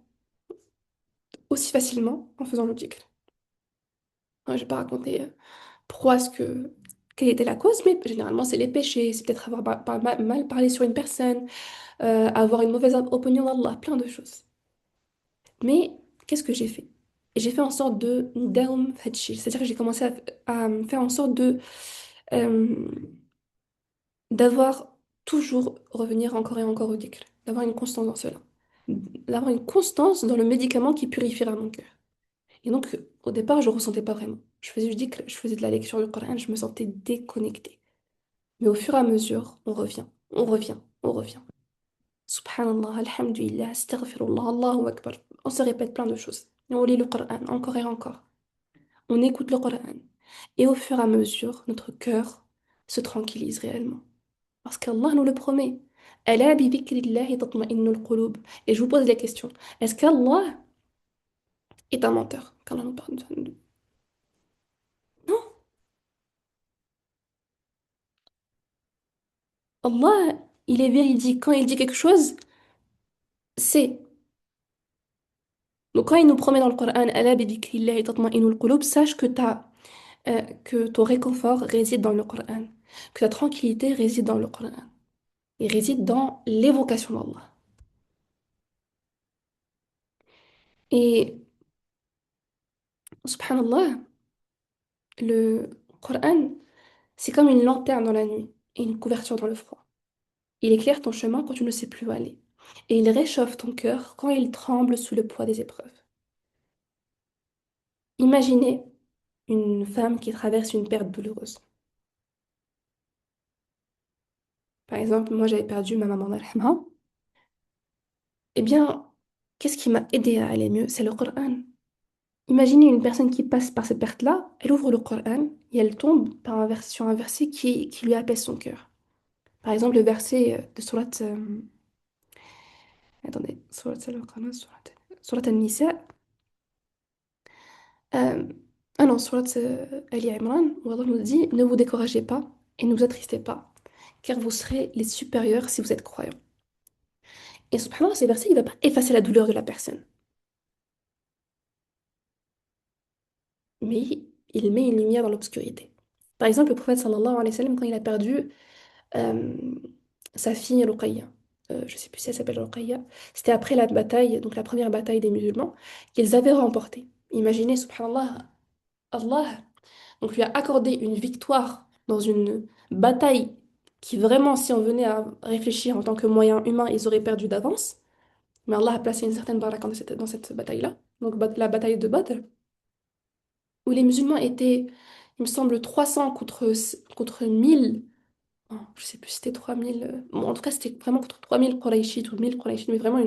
aussi facilement en faisant le dhikr. Je ne vais pas raconter pourquoi est-ce que... quelle était la cause, mais généralement c'est les péchés, c'est peut-être avoir mal parlé sur une personne, avoir une mauvaise opinion d'Allah, plein de choses. Mais qu'est-ce que j'ai fait? J'ai fait en sorte de down fatchil, c'est-à-dire que j'ai commencé à faire en sorte euh, d'avoir toujours revenir encore et encore au dhikr, d'avoir une constance dans cela, d'avoir une constance dans le médicament qui purifiera mon cœur. Et donc, au départ, je ne ressentais pas vraiment. Je faisais du dhikr, je faisais de la lecture du Coran, je me sentais déconnectée. Mais au fur et à mesure, on revient, on revient, on revient. Subhanallah, alhamdulillah, astaghfirullah, Allahu Akbar. On se répète plein de choses. Et on lit le Coran encore et encore. On écoute le Coran. Et au fur et à mesure, notre cœur se tranquillise réellement. Parce qu'Allah nous le promet. Ala bi dhikrillahi tatma'innul qulub. Et je vous pose la question. Est-ce qu'Allah est un menteur quand Allah nous parle Non. Allah, il est véridique. Quand il dit quelque chose, c'est. Donc quand il nous promet dans le Coran, Ala bi dhikrillahi tatma'innul qulub, sache que ton réconfort réside dans le Coran, que ta tranquillité réside dans le Coran, et réside dans l'évocation d'Allah. Et subhanallah, le Coran, c'est comme une lanterne dans la nuit et une couverture dans le froid. Il éclaire ton chemin quand tu ne sais plus où aller. Et il réchauffe ton cœur quand il tremble sous le poids des épreuves. Imaginez une femme qui traverse une perte douloureuse. Par exemple, moi j'avais perdu ma maman d'Alhama. Eh bien, qu'est-ce qui m'a aidé à aller mieux? C'est le Coran. Imaginez une personne qui passe par cette perte-là, elle ouvre le Coran et elle tombe sur un verset qui lui apaise son cœur. Par exemple, le verset de Surat... attendez, Surat al-Qamar, Surat al-Nisa. euh, ah non, Surat Ali Imran, où Allah nous dit, ne vous découragez pas et ne vous attristez pas, car vous serez les supérieurs si vous êtes croyants. Et subhanallah, ces versets, il ne va pas effacer la douleur de la personne, mais il met une lumière dans l'obscurité. Par exemple, le prophète sallallahu alayhi wa sallam, quand il a perdu euh, sa fille Ruqayya. Je ne sais plus si elle s'appelle Ruqayya. C'était après la bataille, donc la première bataille des musulmans, qu'ils avaient remportée. Imaginez, subhanallah, Allah donc, lui a accordé une victoire dans une bataille qui vraiment, si on venait à réfléchir en tant que moyen humain, ils auraient perdu d'avance. Mais Allah a placé une certaine baraka dans cette bataille-là, donc la bataille de Badr, où les musulmans étaient, il me semble, 300 contre 1000. Oh, je sais plus si c'était 3000. Bon, en tout cas, c'était vraiment contre 3000 Qurayshites ou 1000 Qurayshites, mais vraiment,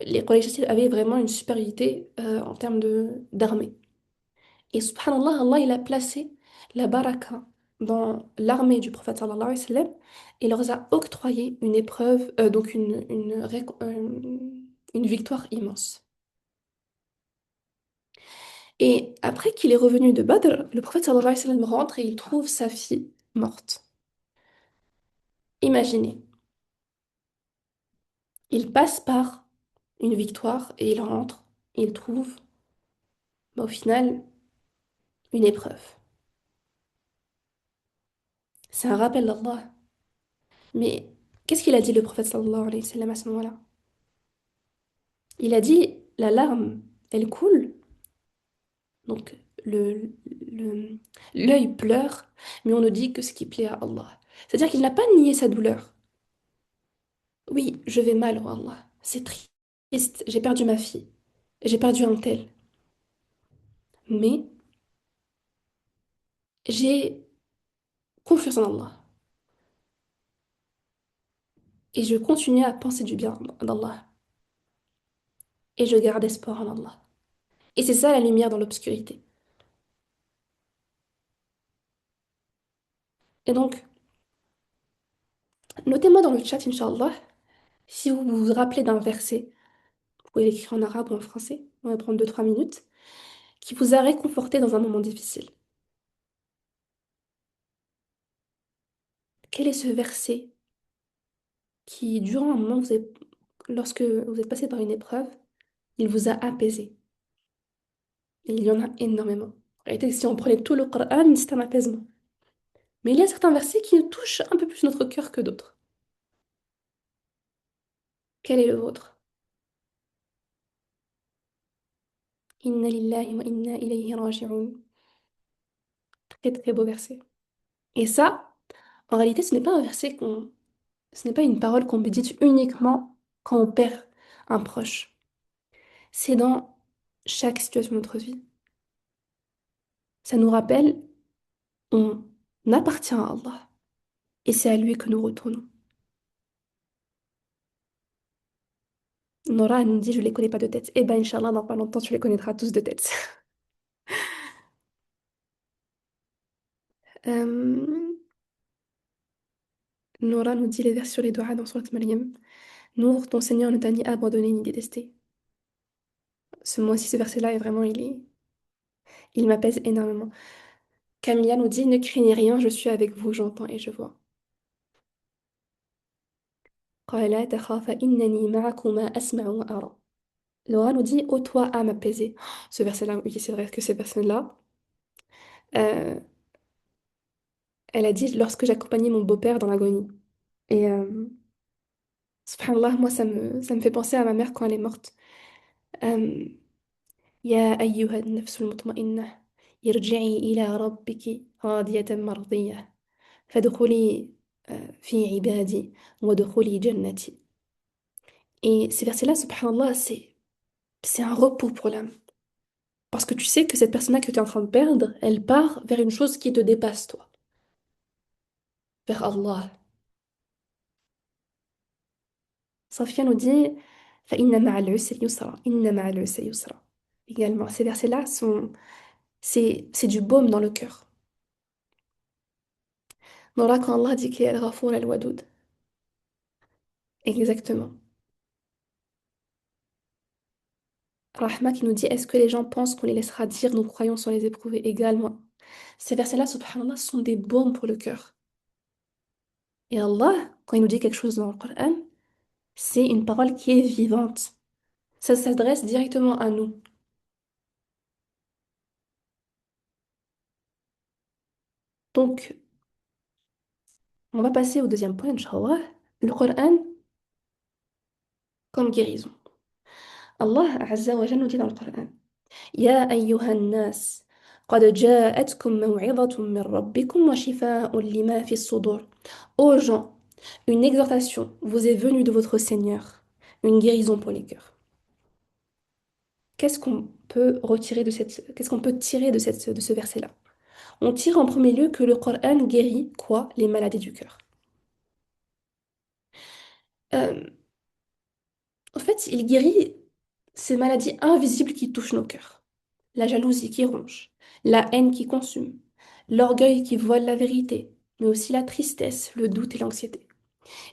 les Qurayshites avaient vraiment une supériorité en termes d'armée. Et subhanallah, Allah, il a placé la baraka. dans l'armée du prophète sallallahu alayhi wa sallam et leur a octroyé une épreuve, donc une victoire immense. Et après qu'il est revenu de Badr, le prophète sallallahu alayhi wa sallam rentre et il trouve sa fille morte. Imaginez, il passe par une victoire et il rentre et il trouve, au final, une épreuve. C'est un rappel d'Allah. Mais qu'est-ce qu'il a dit le prophète sallallahu alayhi wa sallam à ce moment-là? Il a dit, la larme, elle coule, donc le, le- l'œil pleure, mais on ne dit que ce qui plaît à Allah. C'est-à-dire qu'il n'a pas nié sa douleur. Oui, je vais mal, oh Allah. C'est triste, j'ai perdu ma fille, j'ai perdu un tel. Mais j'ai confiance en Allah. Et je continue à penser du bien d'Allah. Et je garde espoir en Allah. Et c'est ça la lumière dans l'obscurité. Et donc, notez-moi dans le chat, Inch'Allah, si vous vous rappelez d'un verset, vous pouvez l'écrire en arabe ou en français, on va prendre 2 3 minutes, qui vous a réconforté dans un moment difficile. Quel est ce verset qui, durant un moment, lorsque vous êtes passé par une épreuve, il vous a apaisé? Et il y en a énormément. En réalité, si on prenait tout le Coran, c'est un apaisement. Mais il y a certains versets qui nous touchent un peu plus notre cœur que d'autres. Quel est le vôtre? Inna lillahi wa inna ilayhi raji'un. Très très beau verset. Et ça, en réalité, ce n'est pas un verset ce n'est pas une parole qu'on médite uniquement quand on perd un proche. C'est dans chaque situation de notre vie. Ça nous rappelle, on appartient à Allah et c'est à lui que nous retournons. Nora elle nous dit, je les connais pas de tête. Eh ben, Inch'Allah, dans pas longtemps, tu les connaîtras tous de tête. Euh, Nora nous dit les vers sur les doigts dans Surat Maryam. Nour, ton Seigneur ne t'a ni abandonné ni détesté. Moi aussi, ce verset-là, est vraiment, il m'apaise énormément. Camilla nous dit, ne craignez rien, je suis avec vous, j'entends et je vois. قَالَا تَخَافَا إِنَّنِي مَعَكُمَا أَسْمَعُ وَأَرَى. Laura nous dit, ô toi, âme apaisée. Ce verset-là, oui, c'est vrai que ces personnes-là, euh, elle a dit, lorsque j'accompagnais mon beau-père dans l'agonie. Et subhanallah, moi, ça me fait penser à ma mère quand elle est morte. Euh, يا أيها النفس المطمئنة ارجعي إلى ربك راضية مرضية فادخلي في عبادي وادخلي جنتي. Et ces versets-là, subhanallah, c'est un repos pour l'âme. Parce que tu sais que cette personne-là que tu es en train de perdre, elle part vers une chose qui te dépasse, toi, vers Allah. Safia nous dit فَإِنَّ مَعَ الْعُسْرِ يُسْرًا إِنَّ مَعَ الْعُسْرِ يُسْرًا. Également, ces versets-là c'est du baume dans le cœur. Donc là, quand Allah dit qu'il est Al-Ghafour Al-Wadoud, exactement. Rahma qui nous dit, est-ce que les gens pensent qu'on les laissera dire nous croyons sans les éprouver également? Ces versets-là, subhanallah, sont des baumes pour le cœur. Et Allah, quand il nous dit quelque chose dans le Coran, c'est une parole qui est vivante. Ça s'adresse directement à nous. Donc, on va passer au deuxième point, Inch'Allah. Le Coran comme guérison. Allah Azza wa Jalla nous dit dans le Coran, يا أيها الناس قد جاءتكم موعظة من ربكم وشفاء لما في الصدور. Ô gens, une exhortation vous est venue de votre Seigneur, une guérison pour les cœurs. Qu'est-ce qu'on peut tirer de ce verset-là? On tire en premier lieu que le Coran guérit quoi? Les maladies du cœur. Euh, En fait, il guérit ces maladies invisibles qui touchent nos cœurs. La jalousie qui ronge, la haine qui consume, l'orgueil qui voile la vérité, mais aussi la tristesse, le doute et l'anxiété.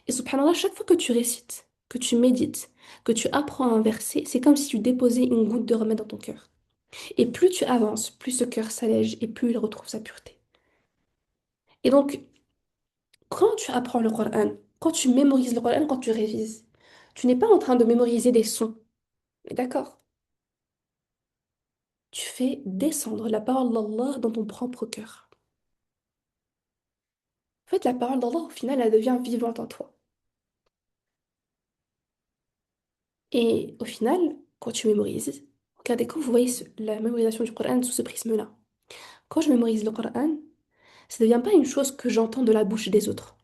Et subhanallah, chaque fois que tu récites, que tu médites, que tu apprends un verset, c'est comme si tu déposais une goutte de remède dans ton cœur. Et plus tu avances, plus ce cœur s'allège et plus il retrouve sa pureté. Et donc, quand tu apprends le Coran, quand tu mémorises le Coran, quand tu révises, tu n'es pas en train de mémoriser des sons. D'accord? Tu fais descendre la parole d'Allah dans ton propre cœur. En fait, la parole d'Allah, au final, elle devient vivante en toi. Et au final, quand tu mémorises, regardez, quand vous voyez la mémorisation du Coran sous ce prisme-là, quand je mémorise le Coran, ça ne devient pas une chose que j'entends de la bouche des autres,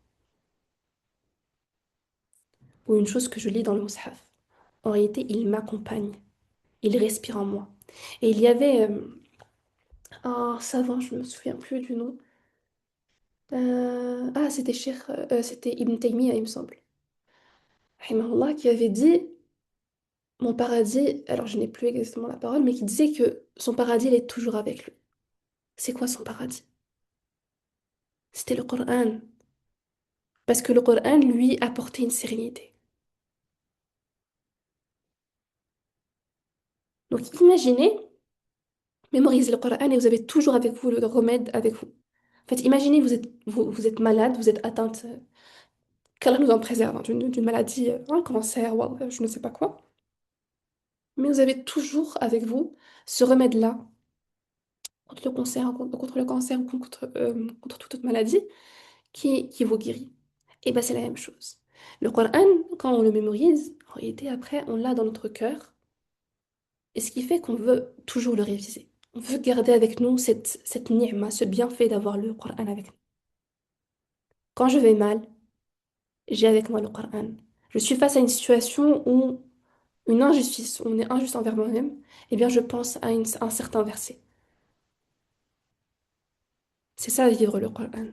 ou une chose que je lis dans le Mus'haf. En réalité, il m'accompagne, il respire en moi. Et il y avait un savant, je ne me souviens plus du nom. C'était c'était Ibn Taymiyyah, il me semble. Rahimahullah, qui avait dit, mon paradis, alors je n'ai plus exactement la parole, mais qui disait que son paradis, il est toujours avec lui. C'est quoi son paradis? C'était le Coran. Parce que le Coran, lui, apportait une sérénité. Donc imaginez, mémorisez le Coran et vous avez toujours avec vous le remède avec vous. En fait, imaginez, vous êtes malade, vous êtes atteinte, qu'Allah nous en préserve, hein, d'une maladie, un cancer, ou je ne sais pas quoi. Mais vous avez toujours avec vous ce remède-là contre le cancer, contre le cancer ou contre toute autre maladie qui vous guérit. Et bien c'est la même chose. Le Coran, quand on le mémorise, en réalité après on l'a dans notre cœur, et ce qui fait qu'on veut toujours le réviser. On veut garder avec nous cette ni'ma, ce bienfait d'avoir le Coran avec nous. Quand je vais mal, j'ai avec moi le Coran. Je suis face à une situation où une injustice, où on est injuste envers moi-même, eh bien je pense à un certain verset. C'est ça vivre le Coran.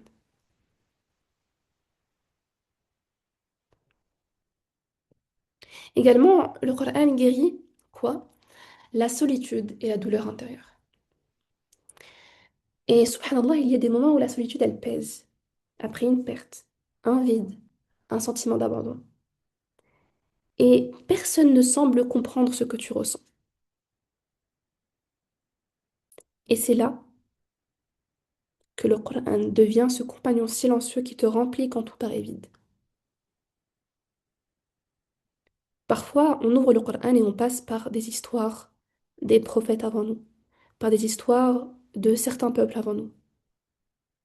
Également, le Coran guérit quoi? La solitude et la douleur intérieure. Et subhanallah, il y a des moments où la solitude, elle pèse. Après une perte, un vide, un sentiment d'abandon. Et personne ne semble comprendre ce que tu ressens. Et c'est là que le Coran devient ce compagnon silencieux qui te remplit quand tout paraît vide. Parfois, on ouvre le Coran et on passe par des histoires des prophètes avant nous, par des histoires de certains peuples avant nous.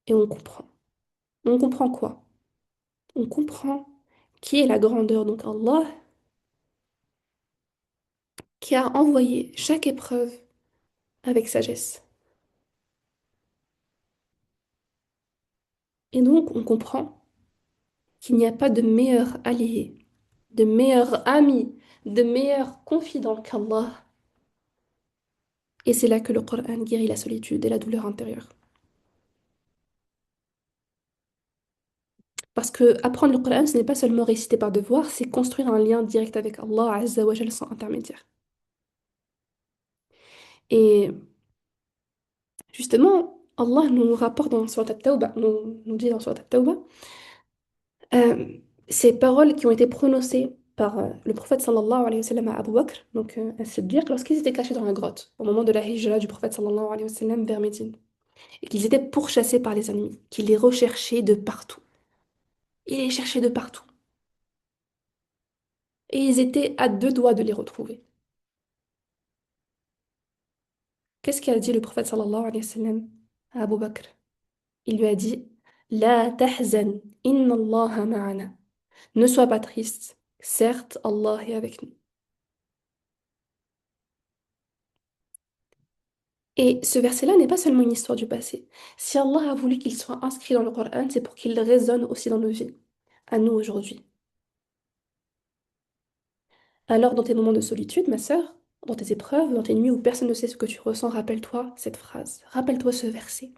Et on comprend. On comprend quoi? On comprend qui est la grandeur, donc Allah, qui a envoyé chaque épreuve avec sagesse. Et donc, on comprend qu'il n'y a pas de meilleur allié, de meilleur ami, de meilleur confident qu'Allah. Et c'est là que le Coran guérit la solitude et la douleur intérieure. Parce que apprendre le Coran, ce n'est pas seulement réciter par devoir, c'est construire un lien direct avec Allah Azza wa Jal sans intermédiaire. Et justement, Allah nous rapporte dans Surat At-Tawbah, nous dit dans Surat At-Tawbah, euh, ces paroles qui ont été prononcées par le prophète sallallahu alayhi wa sallam à Abu Bakr, donc As-Siddiq, lorsqu'ils étaient cachés dans la grotte, au moment de la hijra du prophète sallallahu alayhi wa sallam vers Médine, et qu'ils étaient pourchassés par les ennemis, qu'ils les recherchaient de partout. Ils les cherchaient de partout. Et ils étaient à deux doigts de les retrouver. Qu'est-ce qu'a dit le prophète sallallahu alayhi wa sallam à Abu Bakr? Il lui a dit, La tahzan, inna Allah ma'ana. Ne sois pas triste. Certes, Allah est avec nous. Et ce verset-là n'est pas seulement une histoire du passé. Si Allah a voulu qu'il soit inscrit dans le Coran, c'est pour qu'il résonne aussi dans nos vies, à nous aujourd'hui. Alors, dans tes moments de solitude, ma sœur, dans tes épreuves, dans tes nuits où personne ne sait ce que tu ressens, rappelle-toi cette phrase. Rappelle-toi ce verset.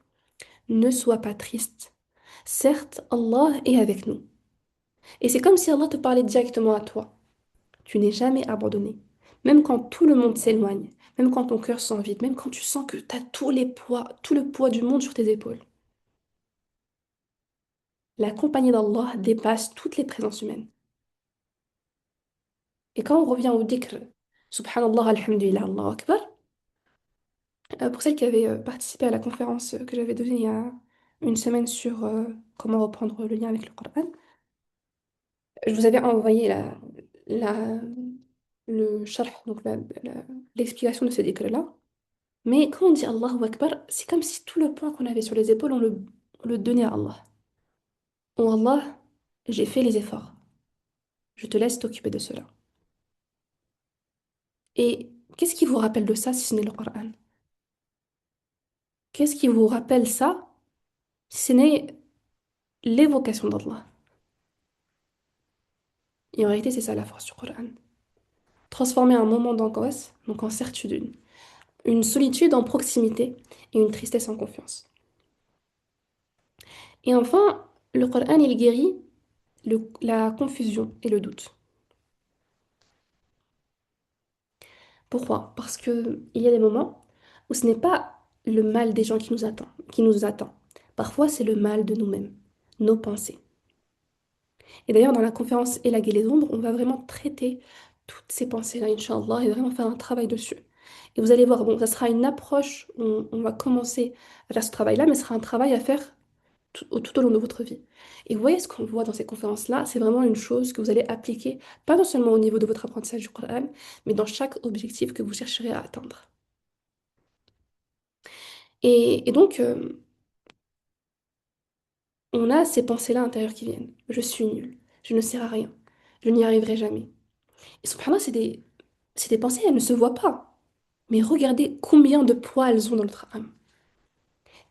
Ne sois pas triste. Certes, Allah est avec nous. Et c'est comme si Allah te parlait directement à toi. Tu n'es jamais abandonné. Même quand tout le monde s'éloigne, même quand ton cœur s'en vide, même quand tu sens que tu as tout le poids du monde sur tes épaules. La compagnie d'Allah dépasse toutes les présences humaines. Et quand on revient au dhikr, Subhanallah, Alhamdulillah, Allahu Akbar, pour celles qui avaient participé à la conférence que j'avais donnée il y a une semaine sur comment reprendre le lien avec le Coran, je vous avais envoyé la, le sharh, donc l'explication de ce dhikr-là. Mais quand on dit Allahu Akbar, c'est comme si tout le poids qu'on avait sur les épaules, on le donnait à Allah. Oh Allah, j'ai fait les efforts. Je te laisse t'occuper de cela. Et qu'est-ce qui vous rappelle de ça si ce n'est le Coran? Qu'est-ce qui vous rappelle ça si ce n'est l'évocation d'Allah? Et en réalité, c'est ça la force du Coran. Transformer un moment d'angoisse, donc en certitude, une solitude en proximité et une tristesse en confiance. Et enfin, le Coran, il guérit la confusion et le doute. Pourquoi? Parce que il y a des moments où ce n'est pas le mal des gens qui nous attend. Parfois, c'est le mal de nous-mêmes, nos pensées. Et d'ailleurs, dans la conférence Élaguer les ombres, on va vraiment traiter toutes ces pensées-là, Inch'Allah, et vraiment faire un travail dessus. Et vous allez voir, bon, ça sera une approche, on va commencer à faire ce travail-là, mais ce sera un travail à faire tout au long de votre vie. Et vous voyez ce qu'on voit dans ces conférences-là, c'est vraiment une chose que vous allez appliquer, pas non seulement au niveau de votre apprentissage du Coran, mais dans chaque objectif que vous chercherez à atteindre. Et donc, on a ces pensées-là intérieures qui viennent. Je suis nulle, je ne sers à rien, je n'y arriverai jamais. Et subhanallah, c'est des pensées, elles ne se voient pas. Mais regardez combien de poids elles ont dans notre âme.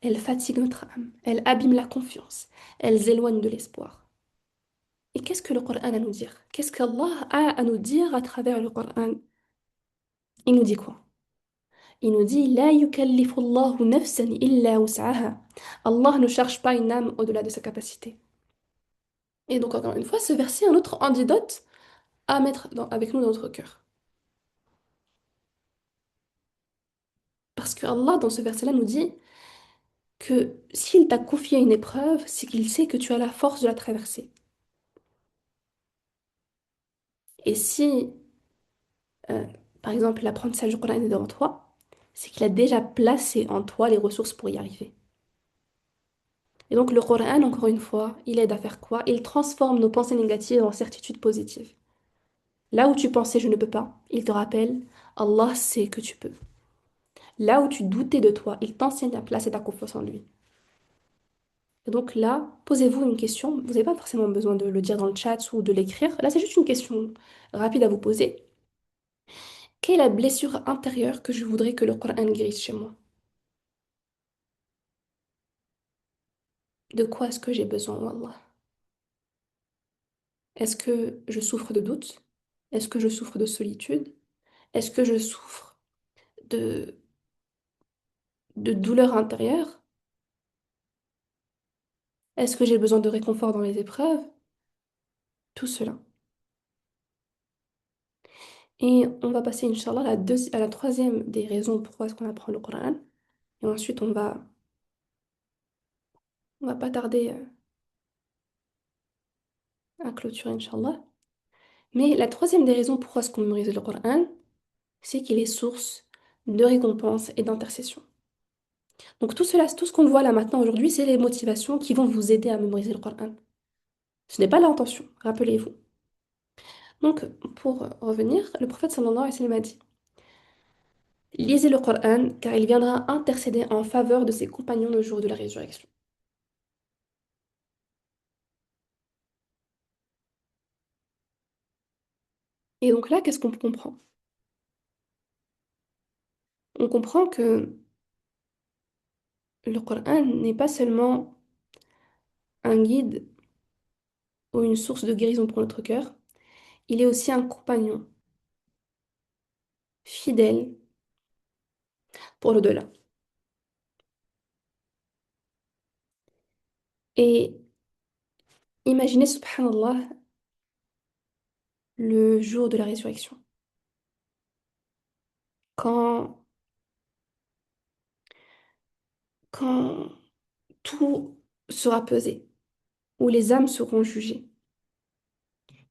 Elles fatiguent notre âme, elles abîment la confiance, elles éloignent de l'espoir. Et qu'est-ce que le Coran a à nous dire? Qu'est-ce qu'Allah a à nous dire à travers le Coran? Il nous dit quoi? Il nous dit La yukallifu Allahu nafsan illa wus'aha. Allah ne cherche pas une âme au-delà de sa capacité. Et donc, encore une fois, ce verset est un autre antidote à mettre avec nous dans notre cœur. Parce que Allah, dans ce verset-là, nous dit que s'il t'a confié une épreuve, c'est qu'il sait que tu as la force de la traverser. Et si, euh, par exemple, l'apprentissage du Coran est devant toi, c'est qu'il a déjà placé en toi les ressources pour y arriver. Et donc le Coran, encore une fois, il aide à faire quoi? Il transforme nos pensées négatives en certitudes positives. Là où tu pensais je ne peux pas, il te rappelle, Allah sait que tu peux. Là où tu doutais de toi, il t'enseigne à placer ta confiance en lui. Et donc là, posez-vous une question. Vous n'avez pas forcément besoin de le dire dans le chat ou de l'écrire. Là, c'est juste une question rapide à vous poser. Quelle est la blessure intérieure que je voudrais que le Coran guérisse chez moi? De quoi est-ce que j'ai besoin, Wallah? Est-ce que je souffre de doute? Est-ce que je souffre de solitude? Est-ce que je souffre de, de douleur intérieure? Est-ce que j'ai besoin de réconfort dans les épreuves? Tout cela. Et on va passer, Inch'Allah, à la troisième des raisons pourquoi est-ce qu'on apprend le Coran. Et ensuite, on va pas tarder à clôturer, Inch'Allah. Mais la troisième des raisons pourquoi est-ce qu'on mémorise le Coran, c'est qu'il est source de récompense et d'intercession. Donc tout cela, tout ce qu'on voit là maintenant aujourd'hui, c'est les motivations qui vont vous aider à mémoriser le Coran. Ce n'est pas l'intention, rappelez-vous. Donc, pour revenir, le prophète sallallahu alayhi wa sallam a dit, lisez le Coran car il viendra intercéder en faveur de ses compagnons le jour de la résurrection. Et donc là, qu'est-ce qu'on comprend? On comprend que le Coran n'est pas seulement un guide ou une source de guérison pour notre cœur, il est aussi un compagnon fidèle pour l'au-delà. Et imaginez, subhanallah, le jour de la résurrection, quand, quand tout sera pesé, où les âmes seront jugées.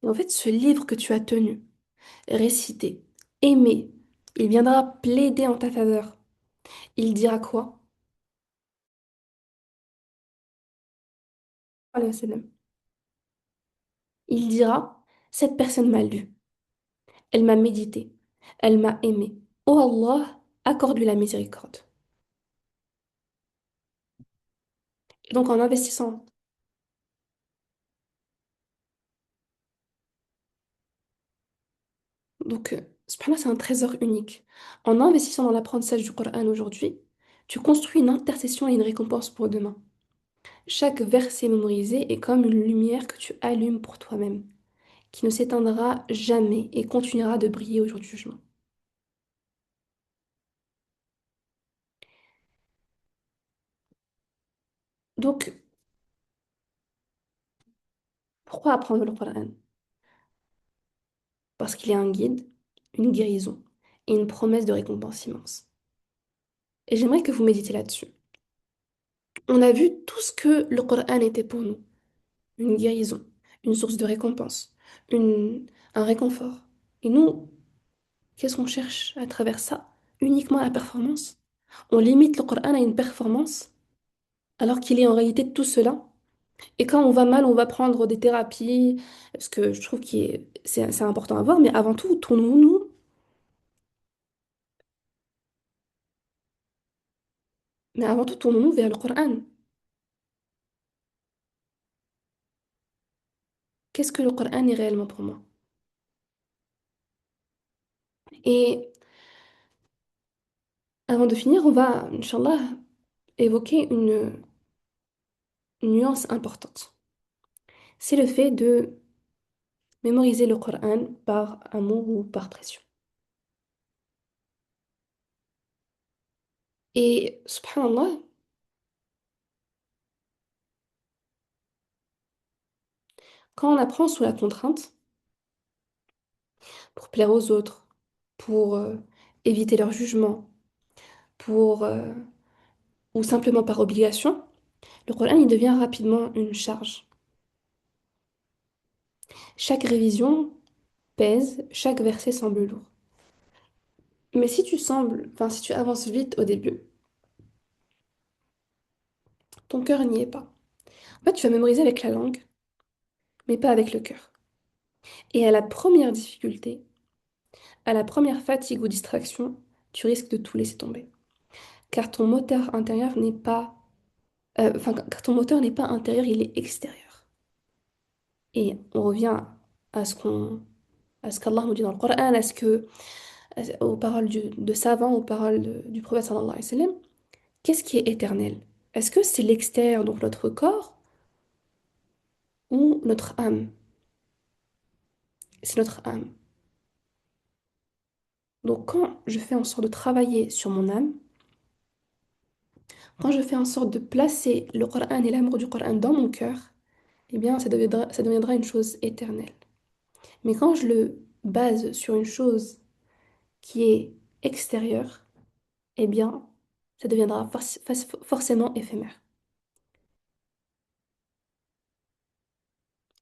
Et en fait, ce livre que tu as tenu, récité, aimé, il viendra plaider en ta faveur. Il dira quoi? Alayhi wa sallam. Il dira, cette personne m'a lu, elle m'a médité, elle m'a aimé. Oh Allah, accorde-lui la miséricorde. Et donc en investissant, donc subhanallah, c'est un trésor unique. En investissant dans l'apprentissage du Coran aujourd'hui, tu construis une intercession et une récompense pour demain. Chaque verset mémorisé est comme une lumière que tu allumes pour toi-même, qui ne s'éteindra jamais et continuera de briller au jour du jugement. Donc, pourquoi apprendre le Coran? Parce qu'il est un guide, une guérison et une promesse de récompense immense. Et j'aimerais que vous méditiez là-dessus. On a vu tout ce que le Coran était pour nous. Une guérison, une source de récompense, un réconfort. Et nous, qu'est-ce qu'on cherche à travers ça? Uniquement la performance. On limite le Coran à une performance, alors qu'il est en réalité tout cela. Et quand on va mal, on va prendre des thérapies, parce que je trouve que c'est important à voir, mais avant tout, tournons-nous vers le Coran. Qu'est-ce que le Coran est réellement pour moi? Et avant de finir, on va, Inch'Allah, évoquer une nuance importante. C'est le fait de mémoriser le Coran par amour ou par pression. Et subhanallah, quand on apprend sous la contrainte, pour plaire aux autres, pour éviter leur jugement, pour, ou simplement par obligation, le Coran il devient rapidement une charge. Chaque révision pèse, chaque verset semble lourd. Mais si tu avances vite au début, ton cœur n'y est pas. En fait, tu vas mémoriser avec la langue, mais pas avec le cœur. Et à la première difficulté, à la première fatigue ou distraction, tu risques de tout laisser tomber. Car ton moteur intérieur n'est pas, car ton moteur n'est pas intérieur, il est extérieur. Et on revient à à ce qu'Allah nous dit dans le Coran, aux paroles de savants, aux paroles du prophète sallallahu alayhi wa sallam. Qu'est-ce qui est éternel? Est-ce que c'est l'extérieur, donc notre corps, ou notre âme? C'est notre âme. Donc quand je fais en sorte de travailler sur mon âme, quand je fais en sorte de placer le Coran et l'amour du Coran dans mon cœur, eh bien ça deviendra une chose éternelle. Mais quand je le base sur une chose qui est extérieure, eh bien ça deviendra forcément éphémère.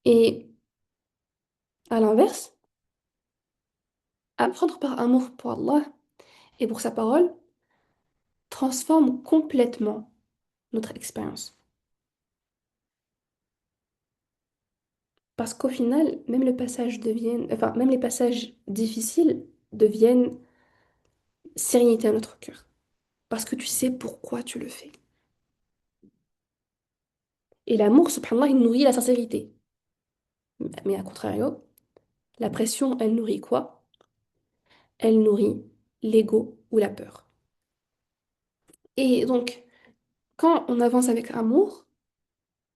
Et à l'inverse, apprendre par amour pour Allah et pour sa parole transforme complètement notre expérience. Parce qu'au final, même les passages difficiles deviennent sérénité à notre cœur. Parce que tu sais pourquoi tu le fais. Et l'amour, subhanallah, il nourrit la sincérité. Mais à contrario, la pression, elle nourrit quoi? Elle nourrit l'ego ou la peur. Et donc, quand on avance avec amour,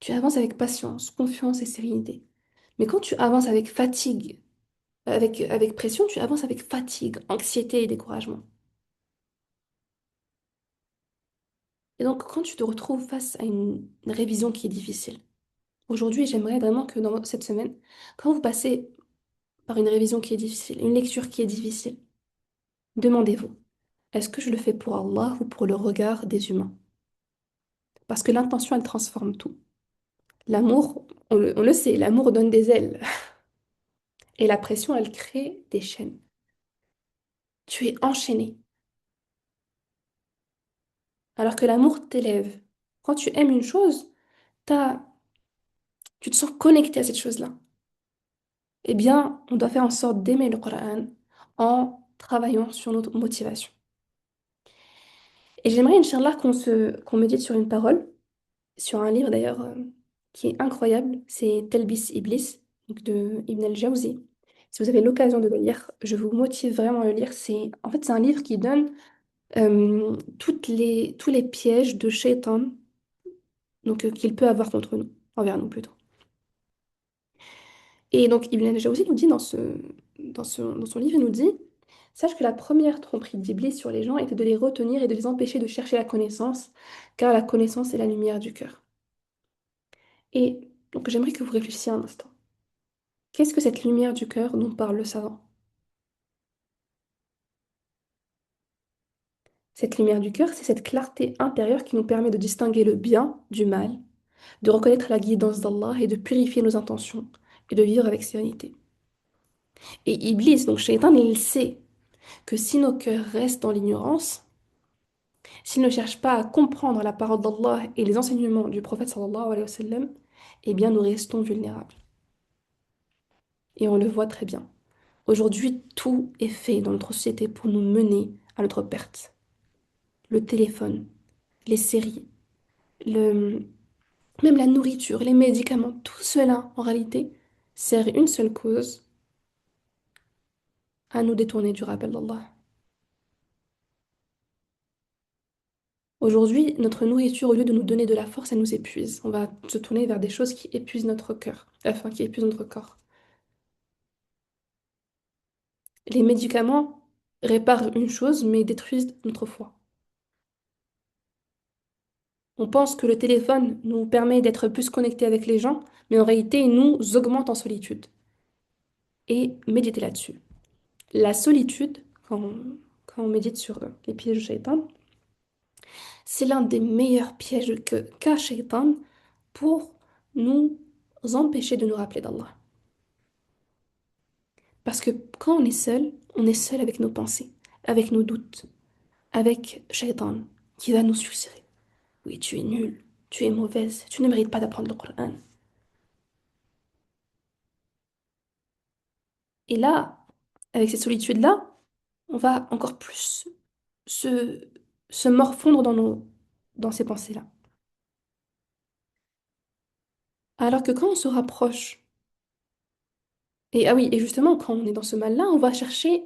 tu avances avec patience, confiance et sérénité. Mais quand tu avances avec fatigue, avec pression, tu avances avec fatigue, anxiété et découragement. Et donc, quand tu te retrouves face à une révision qui est difficile, aujourd'hui, j'aimerais vraiment que dans cette semaine, quand vous passez par une révision qui est difficile, une lecture qui est difficile, demandez-vous, est-ce que je le fais pour Allah ou pour le regard des humains? Parce que l'intention, elle transforme tout. L'amour, on le sait, l'amour donne des ailes. Et la pression, elle crée des chaînes. Tu es enchaîné. Alors que l'amour t'élève. Quand tu aimes une chose, t'as- tu te sens connecté à cette chose-là. Eh bien, on doit faire en sorte d'aimer le Coran en travaillant sur notre motivation. Et j'aimerais, Inch'Allah, qu'on médite sur une parole, sur un livre d'ailleurs qui est incroyable. C'est Telbis Iblis, donc de Ibn al-Jawzi. Si vous avez l'occasion de le lire, je vous motive vraiment à le lire. En fait, c'est un livre qui donne tous les pièges de Shaitan donc, qu'il peut avoir contre nous, envers nous plutôt. Et donc Ibn al-Jawzi nous dit dans son livre, il nous dit, sache que la première tromperie d'Iblis sur les gens était de les retenir et de les empêcher de chercher la connaissance, car la connaissance est la lumière du cœur. Et donc j'aimerais que vous réfléchissiez un instant. Qu'est-ce que cette lumière du cœur dont parle le savant? Cette lumière du cœur, c'est cette clarté intérieure qui nous permet de distinguer le bien du mal, de reconnaître la guidance d'Allah et de purifier nos intentions et de vivre avec sérénité. Et Iblis, donc Shaitan, il sait que si nos cœurs restent dans l'ignorance, s'ils ne cherchent pas à comprendre la parole d'Allah et les enseignements du prophète sallallahu alayhi wa sallam, eh bien nous restons vulnérables. Et on le voit très bien. Aujourd'hui, tout est fait dans notre société pour nous mener à notre perte. Le téléphone, les séries, le... même la nourriture, les médicaments, tout cela, en réalité, sert une seule cause, à nous détourner du rappel d'Allah. Aujourd'hui, notre nourriture, au lieu de nous donner de la force, elle nous épuise. On va se tourner vers des choses qui épuisent notre cœur, enfin qui épuisent notre corps. Les médicaments réparent une chose, mais détruisent notre foi. On pense que le téléphone nous permet d'être plus connectés avec les gens, mais en réalité, il nous augmente en solitude. Et méditez là-dessus. La solitude, quand on médite sur les pièges du shaitan, c'est l'un des meilleurs pièges qu'a shaitan pour nous empêcher de nous rappeler d'Allah. Parce que quand on est seul avec nos pensées, avec nos doutes, avec Shaitan, qui va nous suggérer. Oui, tu es nul, tu es mauvaise, tu ne mérites pas d'apprendre le Coran. Et là, avec cette solitude-là, on va encore plus se, se morfondre dans ces pensées-là. Alors que quand on se rapproche, et ah oui, et justement, quand on est dans ce mal-là, on va chercher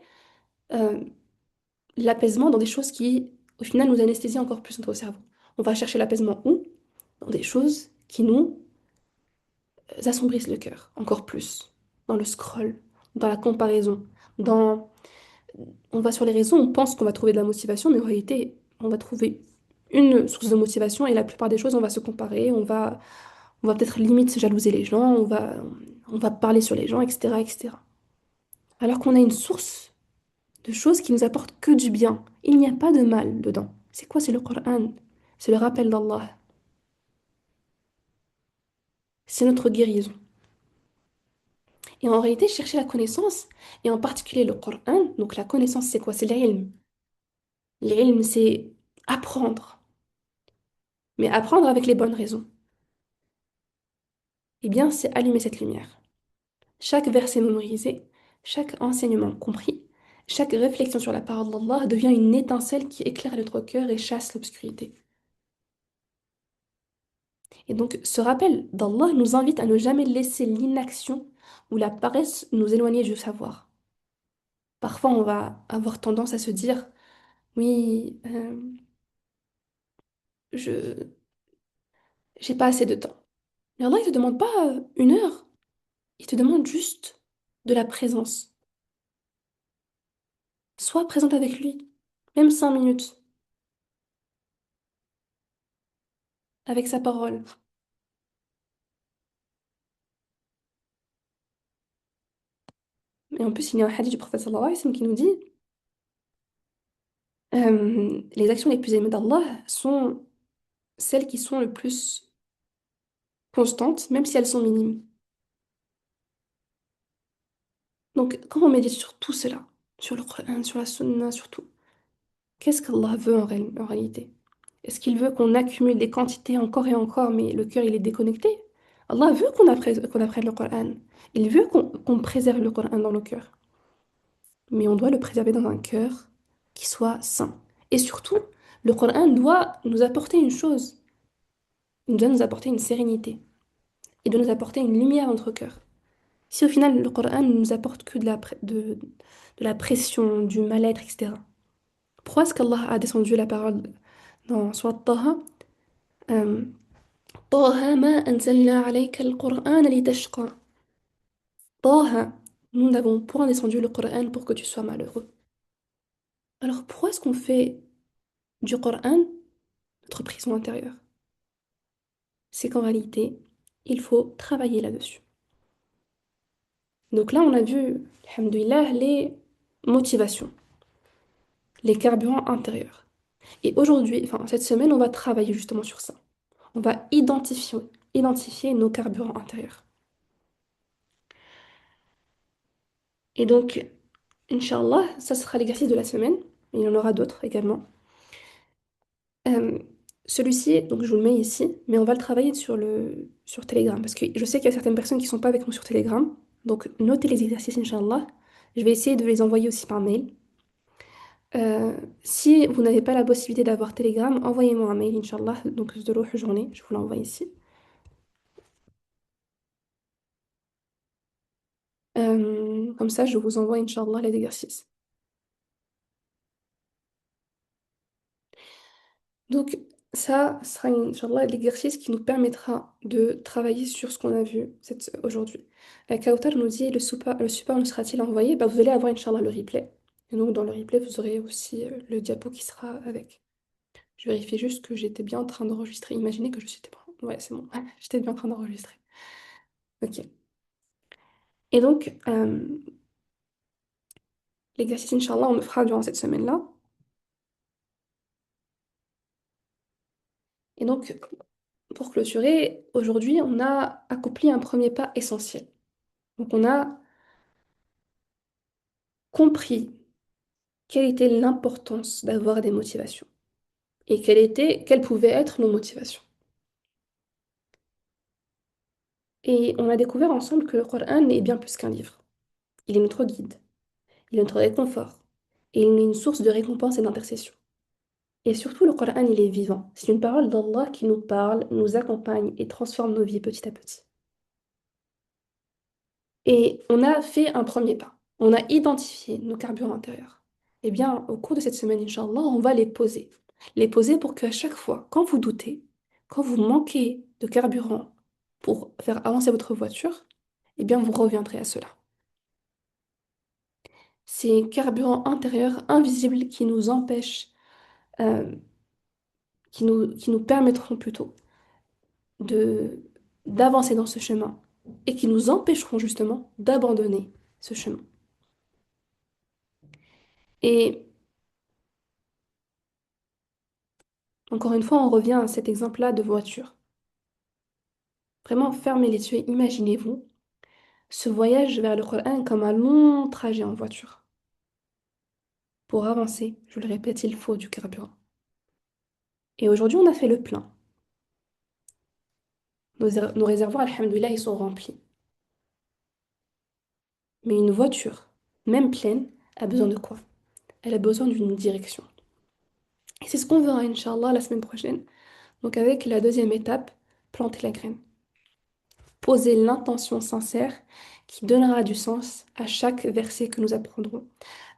euh, l'apaisement dans des choses qui, au final, nous anesthésient encore plus notre cerveau. On va chercher l'apaisement où? Dans des choses qui nous assombrissent le cœur encore plus. Dans le scroll, dans la comparaison, dans... On va sur les réseaux, on pense qu'on va trouver de la motivation, mais en réalité, on va trouver une source de motivation et la plupart des choses, on va se comparer, on va peut-être limite se jalouser les gens, on va parler sur les gens, etc., etc. Alors qu'on a une source de choses qui nous apportent que du bien. Il n'y a pas de mal dedans. C'est quoi? C'est le Coran. C'est le rappel d'Allah. C'est notre guérison. Et en réalité, chercher la connaissance, et en particulier le Coran, donc la connaissance, c'est quoi? C'est l'ilm. L'ilm, c'est apprendre, mais apprendre avec les bonnes raisons. Eh bien, c'est allumer cette lumière. Chaque verset mémorisé, chaque enseignement compris, chaque réflexion sur la parole d'Allah devient une étincelle qui éclaire notre cœur et chasse l'obscurité. Et donc, ce rappel d'Allah nous invite à ne jamais laisser l'inaction ou la paresse nous éloigner du savoir. Parfois, on va avoir tendance à se dire, oui, je j'ai pas assez de temps. Mais Allah, il te demande pas une heure, il te demande juste de la présence. Sois présente avec lui, même 5 minutes, avec sa parole. Et en plus, il y a un hadith du prophète sallallahu alayhi wa sallam qui nous dit les actions les plus aimées d'Allah sont celles qui sont le plus constantes, même si elles sont minimes. Donc, quand on médite sur tout cela, sur le Coran, sur la Sunna, sur tout, qu'est-ce qu'Allah veut en réalité? Est-ce qu'il veut qu'on accumule des quantités encore et encore, mais le cœur il est déconnecté? Allah veut qu'on apprenne le Coran. Il veut qu'on préserve le Coran dans nos cœurs. Mais on doit le préserver dans un cœur qui soit sain. Et surtout, le Coran doit nous apporter une chose. Il doit nous apporter une sérénité. Il doit nous apporter une lumière dans notre cœur. Si au final le Coran ne nous apporte que de la pression, du mal-être, etc. Pourquoi est-ce qu'Allah a descendu la parole dans Surat Taha euh, Taha ma anzalna alayka al-Qur'an litashqa. Taha, nous n'avons point descendu le Coran pour que tu sois malheureux. Alors pourquoi est-ce qu'on fait du Coran notre prison intérieure? C'est qu'en réalité, il faut travailler là-dessus. Donc là, on a vu, alhamdoulilah, les motivations, les carburants intérieurs. Et aujourd'hui, enfin cette semaine, on va travailler justement sur ça. On va identifier nos carburants intérieurs. Et donc, Inch'Allah, ça sera l'exercice de la semaine. Il y en aura d'autres également. Euh, Celui-ci, donc je vous le mets ici, mais on va le travailler sur Telegram. Parce que je sais qu'il y a certaines personnes qui ne sont pas avec nous sur Telegram. Donc notez les exercices, Inch'Allah. Je vais essayer de les envoyer aussi par mail. Si vous n'avez pas la possibilité d'avoir Telegram, envoyez-moi un mail, Inch'Allah. Donc de l'autre journée, je vous l'envoie ici. Comme ça, je vous envoie, Inch'Allah, les exercices. Donc, ça sera, Inch'Allah, l'exercice qui nous permettra de travailler sur ce qu'on a vu aujourd'hui. Kautar nous dit, le support nous sera-t-il envoyé? Bah, vous allez avoir, Inch'Allah, le replay. Et donc, dans le replay, vous aurez aussi le diapo qui sera avec. Je vérifie juste que j'étais bien en train d'enregistrer. Imaginez que je suis... Ouais, c'est bon. J'étais bien en train d'enregistrer. Ok. Et donc, l'exercice, Inch'Allah, on le fera durant cette semaine-là. Et donc, pour clôturer, aujourd'hui, on a accompli un premier pas essentiel. Donc, on a compris quelle était l'importance d'avoir des motivations et quelles pouvaient être nos motivations. Et on a découvert ensemble que le Coran est bien plus qu'un livre. Il est notre guide, il est notre réconfort et il est une source de récompense et d'intercession. Et surtout, le Coran, il est vivant. C'est une parole d'Allah qui nous parle, nous accompagne et transforme nos vies petit à petit. Et on a fait un premier pas. On a identifié nos carburants intérieurs. Eh bien, au cours de cette semaine, Inch'Allah, on va les poser. Les poser pour qu'à chaque fois, quand vous doutez, quand vous manquez de carburant pour faire avancer votre voiture, eh bien, vous reviendrez à cela. Ces carburants intérieurs invisibles qui nous empêchent, euh, qui nous permettront plutôt de, d'avancer dans ce chemin et qui nous empêcheront justement d'abandonner ce chemin. Et encore une fois, on revient à cet exemple-là de voiture. Vraiment, fermez les yeux et imaginez-vous ce voyage vers le Coran comme un long trajet en voiture. Pour avancer, je le répète, il faut du carburant. Et aujourd'hui, on a fait le plein. Nos réservoirs, alhamdoulilah, ils sont remplis. Mais une voiture, même pleine, a besoin de quoi? Elle a besoin d'une direction. Et c'est ce qu'on verra, Inch'Allah, la semaine prochaine. Donc avec la deuxième étape, planter la graine. Poser l'intention sincère qui donnera du sens à chaque verset que nous apprendrons,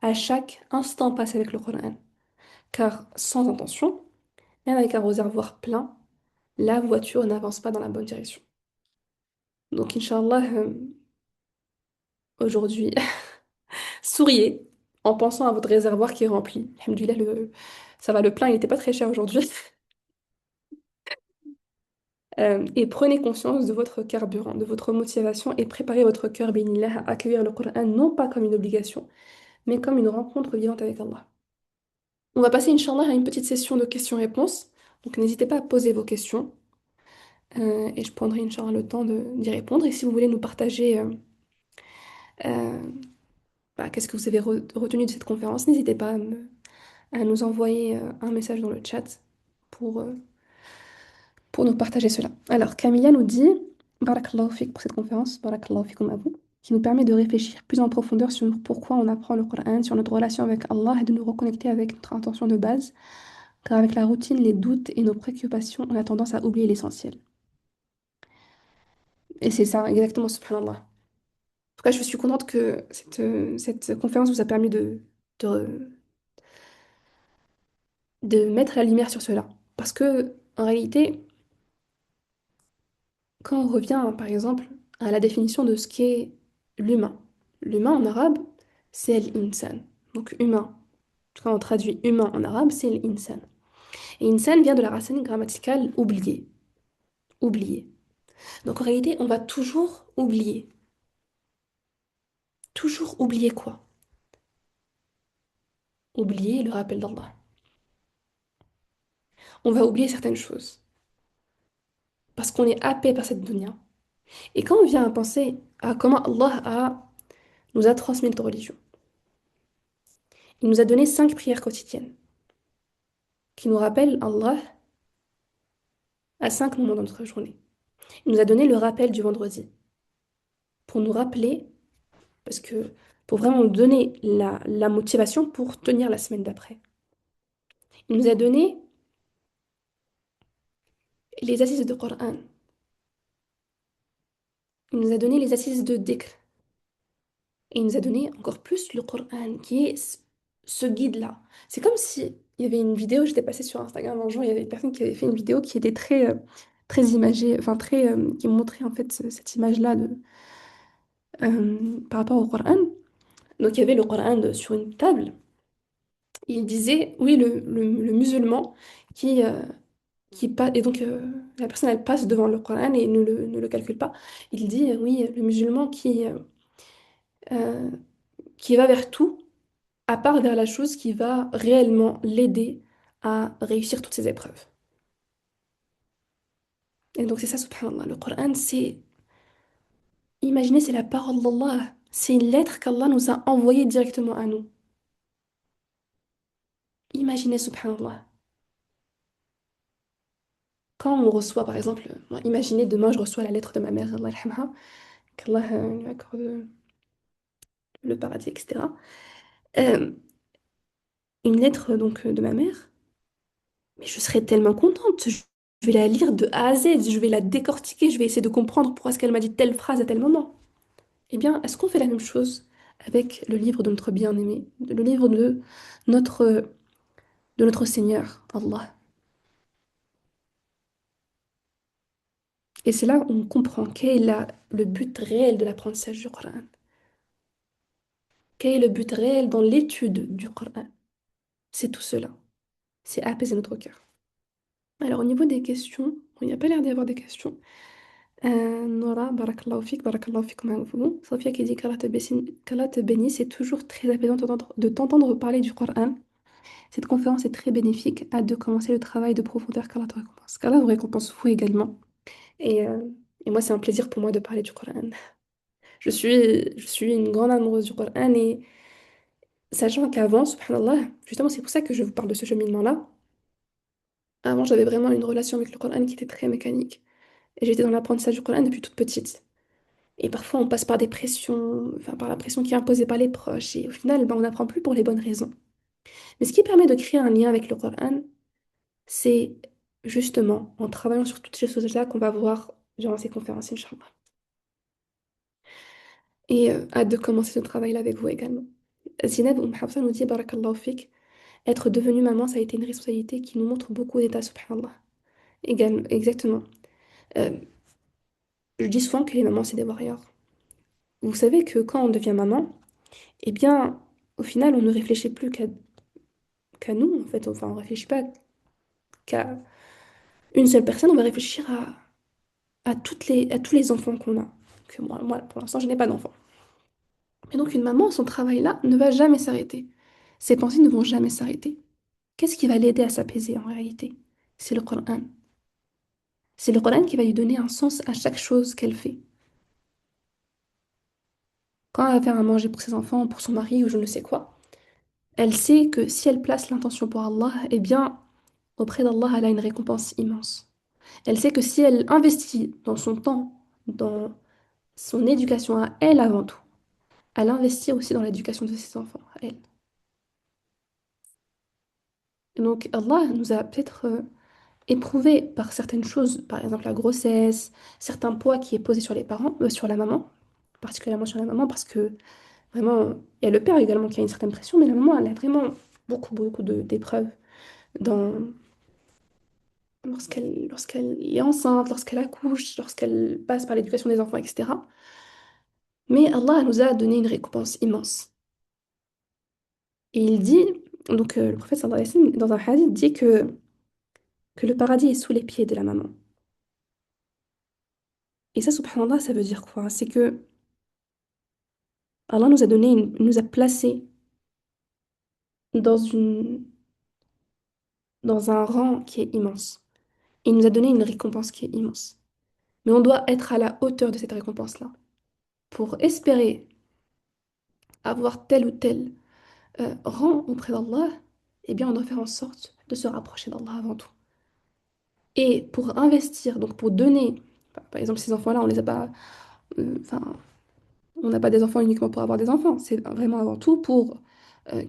à chaque instant passé avec le Coran. Car sans intention, même avec un réservoir plein, la voiture n'avance pas dans la bonne direction. Donc, Inch'Allah, aujourd'hui, souriez en pensant à votre réservoir qui est rempli. Alhamdoulilah, ça va, le plein, il n'était pas très cher aujourd'hui. Et prenez conscience de votre carburant, de votre motivation et préparez votre cœur, bénillah, à accueillir le Coran non pas comme une obligation, mais comme une rencontre vivante avec Allah. On va passer, Inch'Allah, à une petite session de questions-réponses. Donc n'hésitez pas à poser vos questions. Et je prendrai, Inch'Allah, le temps d'y répondre. Et si vous voulez nous partager euh, qu'est-ce que vous avez retenu de cette conférence, n'hésitez pas à nous envoyer un message dans le chat pour, euh, pour nous partager cela. Alors, Camilla nous dit, Barakallahu fik pour cette conférence, Barakallahu fikum à vous, qui nous permet de réfléchir plus en profondeur sur pourquoi on apprend le Coran, sur notre relation avec Allah et de nous reconnecter avec notre intention de base, car avec la routine, les doutes et nos préoccupations, on a tendance à oublier l'essentiel. Et c'est ça, exactement, subhanallah. En tout cas, je suis contente que cette conférence vous a permis de, de mettre la lumière sur cela. Parce que, en réalité, quand on revient, par exemple, à la définition de ce qu'est l'humain, l'humain en arabe, c'est l'insan. Donc humain. Quand on traduit humain en arabe, c'est l'insan. Et insan vient de la racine grammaticale oublier. Oublier. Donc en réalité, on va toujours oublier. Toujours oublier quoi? Oublier le rappel d'Allah. On va oublier certaines choses. Parce qu'on est happé par cette dunya. Et quand on vient à penser à comment nous a transmis notre religion, il nous a donné 5 prières quotidiennes qui nous rappellent Allah à 5 moments dans notre journée. Il nous a donné le rappel du vendredi pour nous rappeler, parce que pour vraiment nous donner la motivation pour tenir la semaine d'après. Il nous a donné les assises de Coran. Il nous a donné les assises de Dhikr. Et il nous a donné encore plus le Coran, qui est ce guide-là. C'est comme si il y avait une vidéo, j'étais passée sur Instagram un jour, il y avait une personne qui avait fait une vidéo qui était très imagée, enfin qui montrait en fait cette image-là par rapport au Coran. Donc il y avait le Coran sur une table. Il disait, oui, le musulman qui, passe, et donc la personne elle passe devant le Coran et ne le calcule pas. Il dit, oui, le musulman euh, qui va vers tout, à part vers la chose qui va réellement l'aider à réussir toutes ses épreuves. Et donc c'est ça, subhanallah. Le Coran, imaginez, c'est la parole d'Allah. C'est une lettre qu'Allah nous a envoyée directement à nous. Imaginez, subhanallah. Quand on reçoit, par exemple, moi, imaginez demain, je reçois la lettre de ma mère, Allah yarhamha, qu'Allah lui accorde le paradis, etc. Euh, une lettre donc de ma mère, mais je serais tellement contente. Je vais la lire de A à Z, je vais la décortiquer, je vais essayer de comprendre pourquoi est-ce qu'elle m'a dit telle phrase à tel moment. Eh bien, est-ce qu'on fait la même chose avec le livre de notre bien-aimé, le livre notre, de notre Seigneur, Allah? Et c'est là où on comprend quel est le but réel de l'apprentissage du Coran. Quel est le but réel dans l'étude du Coran? C'est tout cela. C'est apaiser notre cœur. Alors, au niveau des questions, bon, il n'y a pas l'air d'y avoir des questions. Nora, barakallahu fik ma vous. Sophia qui dit qu'Allah te bénisse, c'est toujours très apaisant de t'entendre parler du Coran. Cette conférence est très bénéfique. Hâte de commencer le travail de profondeur qu'Allah te récompense. Qu'Allah vous récompense vous également. Et, euh, et moi, c'est un plaisir pour moi de parler du Coran. Je suis une grande amoureuse du Coran et sachant qu'avant, subhanallah, justement, c'est pour ça que je vous parle de ce cheminement-là. Avant, j'avais vraiment une relation avec le Coran qui était très mécanique. Et j'étais dans l'apprentissage du Coran depuis toute petite. Et parfois, on passe par des pressions, enfin, par la pression qui est imposée par les proches. Et au final, ben, on n'apprend plus pour les bonnes raisons. Mais ce qui permet de créer un lien avec le Coran, c'est justement en travaillant sur toutes ces choses-là qu'on va voir durant ces conférences, Inch'Allah. Et hâte de commencer ce travail-là avec vous également. Zineb Hafsa nous dit, Barakallahu fik, être devenue maman, ça a été une responsabilité qui nous montre beaucoup d'état, subhanallah. Également, exactement. Euh, je dis souvent que les mamans, c'est des warriors. Vous savez que quand on devient maman, eh bien, au final, on ne réfléchit plus qu'à nous, en fait. Enfin, on ne réfléchit pas qu'à une seule personne, on va réfléchir à tous les enfants qu'on a. Que moi, pour l'instant, je n'ai pas d'enfant. Et donc, une maman, son travail là ne va jamais s'arrêter. Ses pensées ne vont jamais s'arrêter. Qu'est-ce qui va l'aider à s'apaiser en réalité? C'est le Coran. C'est le Coran qui va lui donner un sens à chaque chose qu'elle fait. Quand elle va faire à manger pour ses enfants, pour son mari ou je ne sais quoi, elle sait que si elle place l'intention pour Allah, eh bien, auprès d'Allah, elle a une récompense immense. Elle sait que si elle investit dans son temps, dans son éducation à elle avant tout, elle investit aussi dans l'éducation de ses enfants, à elle. Et donc Allah nous a peut-être éprouvés par certaines choses, par exemple la grossesse, certains poids qui est posé sur les parents, sur la maman, particulièrement sur la maman, parce que vraiment, il y a le père également qui a une certaine pression, mais la maman, elle a vraiment beaucoup d'épreuves dans, lorsqu'elle est enceinte, lorsqu'elle accouche, lorsqu'elle passe par l'éducation des enfants, etc. Mais Allah nous a donné une récompense immense. Et il dit, donc le prophète sallallahu alayhi wa sallam, dans un hadith, dit que le paradis est sous les pieds de la maman. Et ça, subhanallah, ça veut dire quoi? C'est que Allah nous a donné, nous a placés dans dans un rang qui est immense. Et il nous a donné une récompense qui est immense. Mais on doit être à la hauteur de cette récompense-là. Pour espérer avoir tel ou tel rang auprès d'Allah, eh bien, on doit faire en sorte de se rapprocher d'Allah avant tout. Et pour investir, donc pour donner, par exemple, ces enfants-là, on les a pas, enfin, on n'a pas des enfants uniquement pour avoir des enfants. C'est vraiment avant tout pour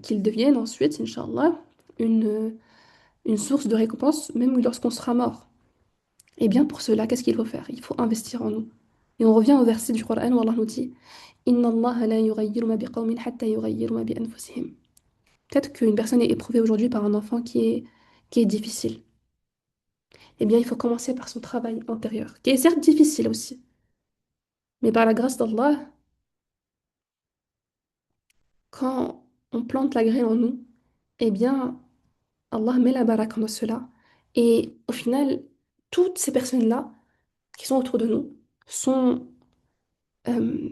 qu'ils deviennent ensuite, Inch'Allah, une source de récompense, même lorsqu'on sera mort. Et bien pour cela, qu'est-ce qu'il faut faire? Il faut investir en nous. Et on revient au verset du Coran où Allah nous dit Inna Allah la yughayyiru ma biqawmin hatta yughayyiru ma bi anfusihim. Peut-être qu'une personne est éprouvée aujourd'hui par un enfant qui est difficile. Eh bien, il faut commencer par son travail intérieur, qui est certes difficile aussi. Mais par la grâce d'Allah, quand on plante la graine en nous, eh bien, Allah met la baraka dans cela. Et au final, toutes ces personnes-là qui sont autour de nous sont, euh,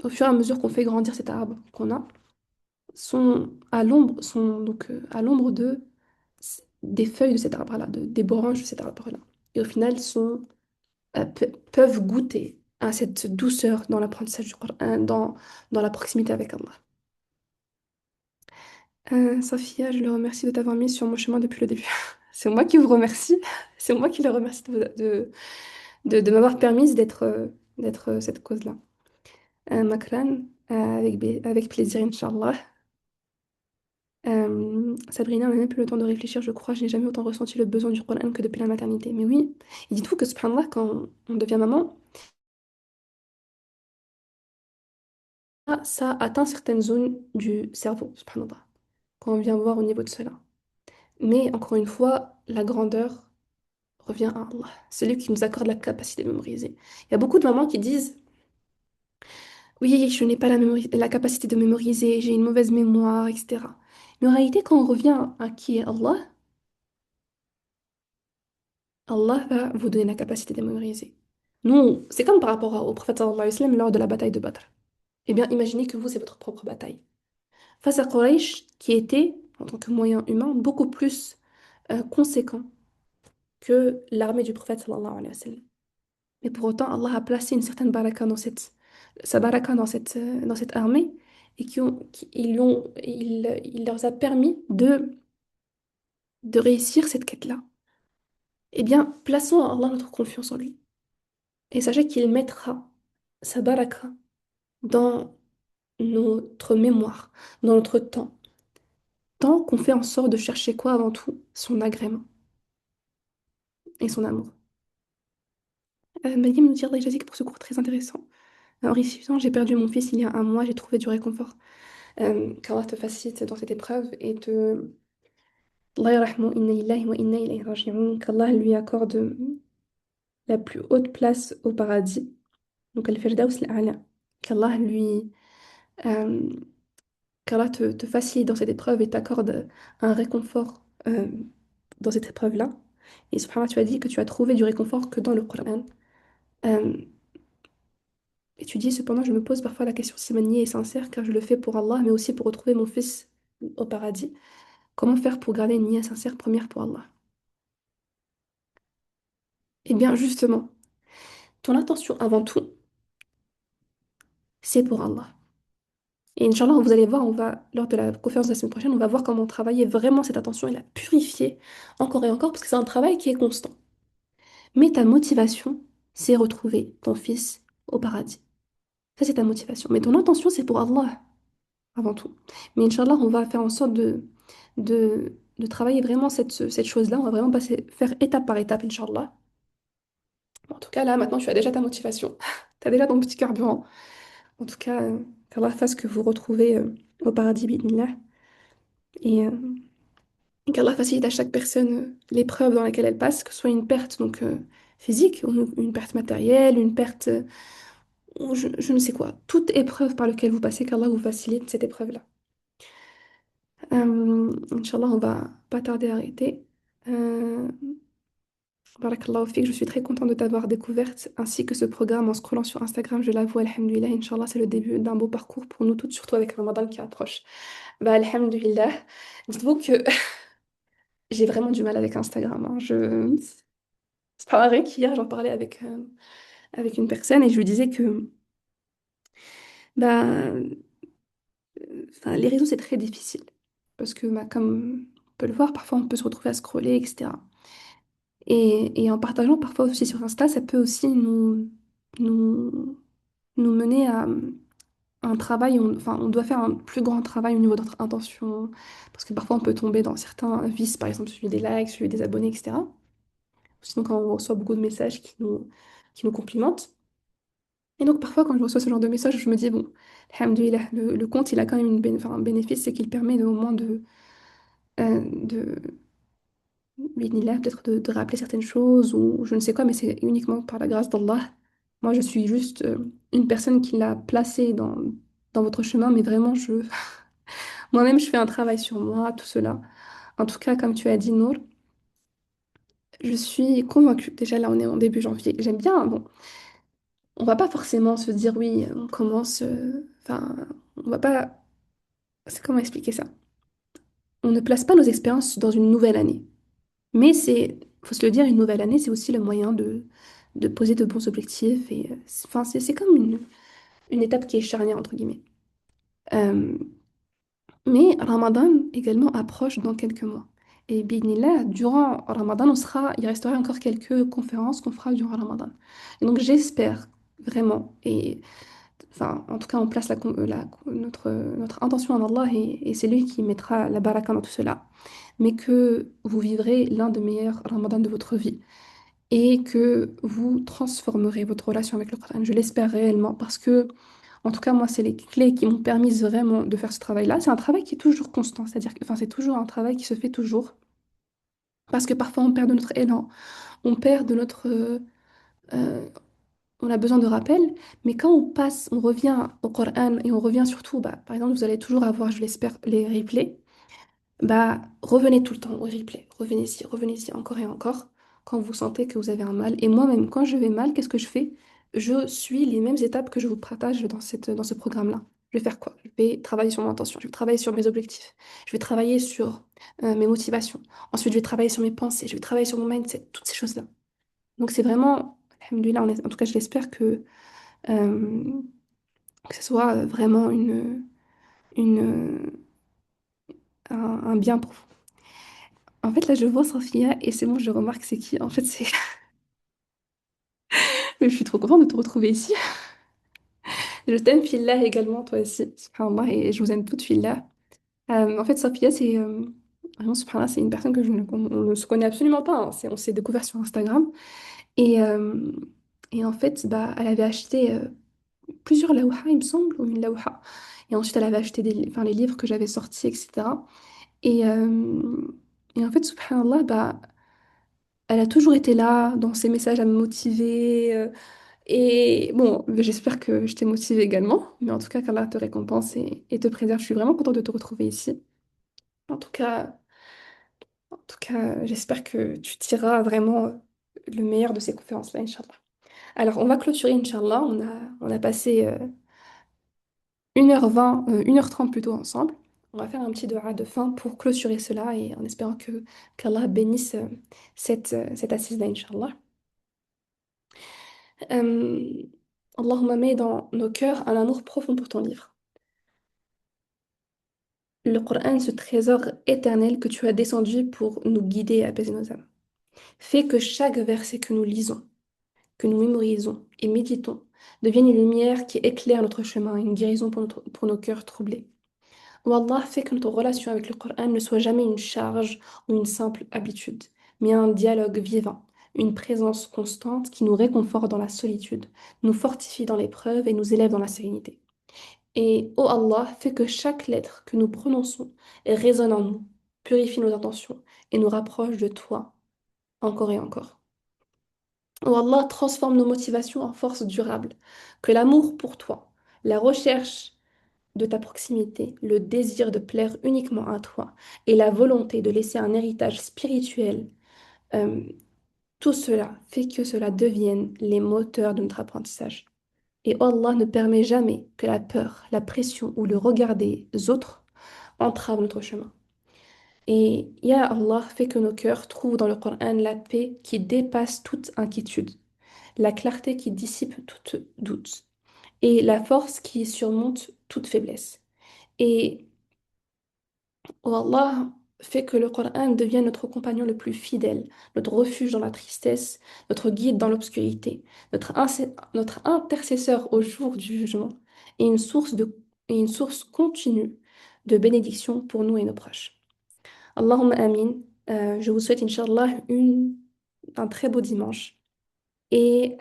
au fur et à mesure qu'on fait grandir cet arbre qu'on a, sont donc à l'ombre des feuilles de cet arbre-là, des branches de cet arbre-là. Et au final, peuvent goûter à cette douceur dans l'apprentissage du Coran, dans la proximité avec Allah. Sophia, je le remercie de t'avoir mis sur mon chemin depuis le début. C'est moi qui vous remercie. C'est moi qui le remercie de m'avoir permise d'être cette cause-là. Makran, avec plaisir, Inch'Allah. Sabrina, on n'a même plus le temps de réfléchir, je crois. Je n'ai jamais autant ressenti le besoin du Coran que depuis la maternité. Mais oui, et dites-vous que, subhanallah, quand on devient maman, ça atteint certaines zones du cerveau, subhanallah, quand on vient voir au niveau de cela. Mais encore une fois, la grandeur revient à Allah. C'est lui qui nous accorde la capacité de mémoriser. Il y a beaucoup de mamans qui disent, oui, je n'ai pas la capacité de mémoriser, j'ai une mauvaise mémoire, etc. Mais en réalité, quand on revient à qui est Allah, Allah va vous donner la capacité de mémoriser. Nous, c'est comme par rapport au prophète sallallahu alayhi wa sallam lors de la bataille de Badr. Eh bien, imaginez que vous, c'est votre propre bataille. Face à Quraysh, qui était, en tant que moyen humain, beaucoup plus conséquent que l'armée du prophète sallallahu alayhi wa sallam. Mais pour autant, Allah a placé une certaine baraka sa baraka dans cette armée et il leur a permis de réussir cette quête-là. Eh bien, plaçons en Allah notre confiance en lui. Et sachez qu'il mettra sa baraka dans notre mémoire, dans notre temps, tant qu'on fait en sorte de chercher quoi avant tout? Son agrément et son amour. Maïm nous dit Allah Jazik pour ce cours très intéressant. Enrichissant, j'ai perdu mon fils il y a un mois, j'ai trouvé du réconfort. Qu'Allah te facilite dans cette épreuve et Allah yarahmu, inna lillahi wa inna ilayhi raji'un. Qu'Allah lui accorde la plus haute place au paradis. Donc al-Firdaus al-A'la. Qu'Allah lui euh, qu'Allah te facilite dans cette épreuve et t'accorde un réconfort dans cette épreuve-là. Et subhanallah, tu as dit que tu as trouvé du réconfort que dans le Coran. Euh, et tu dis, cependant, je me pose parfois la question si ma niée est sincère, car je le fais pour Allah, mais aussi pour retrouver mon fils au paradis. Comment faire pour garder une niyyah sincère première pour Allah? Eh bien, justement, ton intention avant tout, c'est pour Allah. Et Inch'Allah, vous allez voir, on va, lors de la conférence de la semaine prochaine, on va voir comment travailler vraiment cette attention et la purifier encore et encore, parce que c'est un travail qui est constant. Mais ta motivation, c'est retrouver ton fils au paradis. Ça, c'est ta motivation. Mais ton intention, c'est pour Allah, avant tout. Mais Inch'Allah, on va faire en sorte de travailler vraiment cette chose-là. On va vraiment faire étape par étape, Inch'Allah. En tout cas, là, maintenant, tu as déjà ta motivation. Tu as déjà ton petit carburant. En tout cas, qu'Allah fasse que vous retrouvez au paradis, bi'idhnillah. Et qu'Allah facilite à chaque personne l'épreuve dans laquelle elle passe, que ce soit une perte donc, physique, ou une perte matérielle, une perte, ou je ne sais quoi. Toute épreuve par laquelle vous passez, qu'Allah vous facilite cette épreuve-là. Inch'Allah, on va pas tarder à arrêter. Euh, Barakallahu fik, je suis très contente de t'avoir découverte, ainsi que ce programme en scrollant sur Instagram, je l'avoue, alhamdulillah, Inch'Allah, c'est le début d'un beau parcours pour nous toutes, surtout avec Ramadan qui approche. Bah, alhamdulillah. Dites-vous que j'ai vraiment du mal avec Instagram, hein. C'est pas vrai qu'hier, j'en parlais avec une personne et je lui disais que bah, enfin, les réseaux, c'est très difficile. Parce que, bah, comme on peut le voir, parfois on peut se retrouver à scroller, etc. Et en partageant parfois aussi sur Insta, ça peut aussi nous, nous mener à un travail, enfin, on doit faire un plus grand travail au niveau de notre intention. Parce que parfois on peut tomber dans certains vices, par exemple celui des likes, celui des abonnés, etc. Sinon, quand on reçoit beaucoup de messages qui nous complimentent. Et donc, parfois, quand je reçois ce genre de message, je me dis, bon, alhamdoulilah, le compte, il a quand même enfin, un bénéfice, c'est qu'il permet au moins de bi'idhnillah, peut-être de rappeler certaines choses ou je ne sais quoi, mais c'est uniquement par la grâce d'Allah. Moi, je suis juste une personne qui l'a placé dans votre chemin, mais vraiment, moi-même, je fais un travail sur moi, tout cela. En tout cas, comme tu as dit, Nour, je suis convaincue. Déjà, là, on est en début janvier. J'aime bien, bon, on va pas forcément se dire, oui, on commence, enfin, on va pas, c'est comment expliquer ça? On ne place pas nos expériences dans une nouvelle année. Mais faut se le dire, une nouvelle année, c'est aussi le moyen de poser de bons objectifs. Et enfin, c'est comme une étape qui est charnière, entre guillemets. Euh, mais Ramadan également approche dans quelques mois. Et Bismillah, durant Ramadan, il restera encore quelques conférences qu'on fera durant Ramadan. Et donc j'espère vraiment, et enfin, en tout cas, on place notre intention en Allah et c'est lui qui mettra la baraka dans tout cela. Mais que vous vivrez l'un des meilleurs Ramadans de votre vie et que vous transformerez votre relation avec le Coran. Je l'espère réellement parce que, en tout cas, moi, c'est les clés qui m'ont permis vraiment de faire ce travail-là. C'est un travail qui est toujours constant, c'est-à-dire que, enfin, c'est toujours un travail qui se fait toujours parce que parfois on perd de notre élan, on perd de notre, euh, on a besoin de rappel, mais quand on passe, on revient au Coran et on revient surtout, bah, par exemple, vous allez toujours avoir, je l'espère, les replays. Bah, revenez tout le temps au replay. Revenez-y encore et encore quand vous sentez que vous avez un mal. Et moi-même, quand je vais mal, qu'est-ce que je fais? Je suis les mêmes étapes que je vous partage dans ce programme-là. Je vais faire quoi? Je vais travailler sur mon intention, je vais travailler sur mes objectifs, je vais travailler sur mes motivations. Ensuite, je vais travailler sur mes pensées, je vais travailler sur mon mindset, toutes ces choses-là. Donc, c'est vraiment, alhamdoulilah, en tout cas, je l'espère euh, que ce soit vraiment une, un bien pour vous. En fait, là, je vois Sophia et c'est bon, je remarque c'est qui. En fait, c'est. Mais je suis trop contente de te retrouver ici. Je t'aime, Fillah, également, toi aussi. Subhanallah, et je vous aime toutes, Fillah. En fait, Sophia, c'est. Vraiment, subhanallah, c'est une personne on ne se connaît absolument pas, hein. On s'est découvert sur Instagram. Et, euh, et en fait, bah, elle avait acheté plusieurs lawha, il me semble, ou une lawha. Et ensuite, elle avait acheté enfin, les livres que j'avais sortis, etc. Et, euh, et en fait, subhanallah, bah. Elle a toujours été là dans ses messages à me motiver. Et bon, j'espère que je t'ai motivée également. Mais en tout cas, qu'Allah te récompense et te préserve. Je suis vraiment contente de te retrouver ici. En tout cas, j'espère que tu tireras vraiment le meilleur de ces conférences-là, Inch'Allah. Alors, on va clôturer, Inch'Allah. On a passé 1h20, 1h30 plutôt ensemble. On va faire un petit dua de fin pour clôturer cela et en espérant qu'Allah bénisse cette assise-là, Inch'Allah. Euh, Allahumma mets dans nos cœurs un amour profond pour ton livre. Le Coran, ce trésor éternel que tu as descendu pour nous guider et apaiser nos âmes. Fais que chaque verset que nous lisons, que nous mémorisons et méditons devienne une lumière qui éclaire notre chemin, une guérison pour nos cœurs troublés. Oh Allah, fais que notre relation avec le Coran ne soit jamais une charge ou une simple habitude, mais un dialogue vivant, une présence constante qui nous réconforte dans la solitude, nous fortifie dans l'épreuve et nous élève dans la sérénité. Et ô Allah, fais que chaque lettre que nous prononçons résonne en nous, purifie nos intentions et nous rapproche de toi encore et encore. Ô Allah, transforme nos motivations en force durable, que l'amour pour toi, la recherche de ta proximité, le désir de plaire uniquement à toi et la volonté de laisser un héritage spirituel, euh, tout cela fait que cela devienne les moteurs de notre apprentissage. Et Allah ne permet jamais que la peur, la pression ou le regard des autres entravent notre chemin. Et Ya Allah fait que nos cœurs trouvent dans le Coran la paix qui dépasse toute inquiétude, la clarté qui dissipe tout doute et la force qui surmonte toute faiblesse. Et Oh Allah fait que le Coran devienne notre compagnon le plus fidèle, notre refuge dans la tristesse, notre guide dans l'obscurité, notre intercesseur au jour du jugement et et une source continue de bénédiction pour nous et nos proches. Allahumma amin. Je vous souhaite, Inch'Allah, un très beau dimanche. Et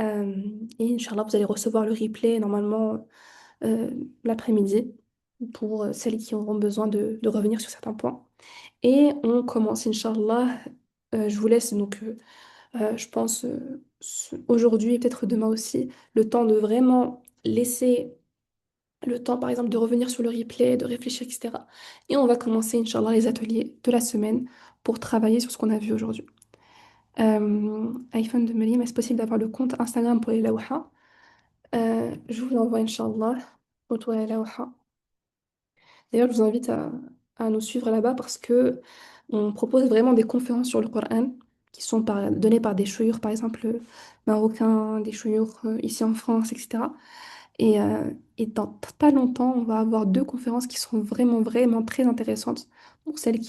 Inch'Allah, vous allez recevoir le replay normalement euh, l'après-midi pour celles qui auront besoin de revenir sur certains points. Et on commence, Inch'Allah. Je vous laisse donc, je pense, aujourd'hui et peut-être demain aussi, le temps de vraiment laisser le temps, par exemple, de revenir sur le replay, de réfléchir, etc. Et on va commencer, Inch'Allah, les ateliers de la semaine pour travailler sur ce qu'on a vu aujourd'hui. iPhone de Melim, est-ce possible d'avoir le compte Instagram pour les Lawha? Je vous l'envoie, Inch'Allah, autour des Lawha. D'ailleurs, je vous invite à nous suivre là-bas parce que on propose vraiment des conférences sur le Coran qui sont données par des chouïrs, par exemple marocains, des chouïrs ici en France, etc. Et, euh, et dans pas longtemps, on va avoir deux conférences qui seront vraiment, vraiment très intéressantes pour celles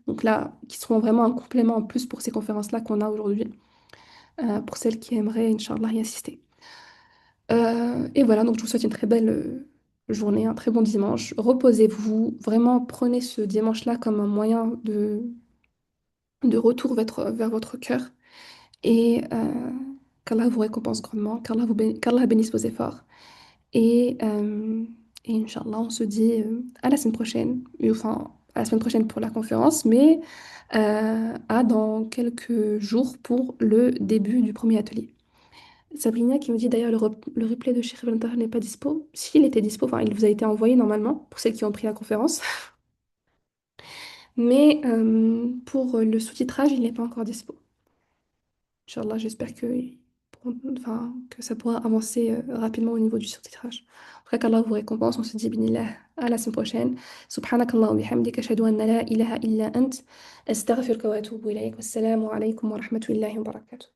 donc là, qui seront vraiment un complément en plus pour ces conférences-là qu'on a aujourd'hui, pour celles qui aimeraient, Inch'Allah, y assister. Et voilà, donc je vous souhaite une très belle journée, un très bon dimanche. Reposez-vous, vraiment prenez ce dimanche-là comme un moyen de retour vers votre cœur et qu'Allah vous récompense grandement, qu'Allah bénisse vos efforts. Et, euh, et Inch'Allah, on se dit à la semaine prochaine, enfin à la semaine prochaine pour la conférence, mais à dans quelques jours pour le début du premier atelier. Sabrina qui me dit d'ailleurs le replay de Cheikh Valentin n'est pas dispo. S'il était dispo, enfin il vous a été envoyé normalement pour celles qui ont pris la conférence. Mais pour le sous-titrage, il n'est pas encore dispo. Inch'Allah, j'espère enfin, que ça pourra avancer rapidement au niveau du sous-titrage. En tout cas, qu'Allah vous récompense. On se dit binillah à la semaine prochaine. Subhanakallah wa bihamdika ashhadu an la ilaha illa ant astaghfiruka wa atubu ilayk. Wassalamu alaykum wa rahmatullahi wa barakatuh.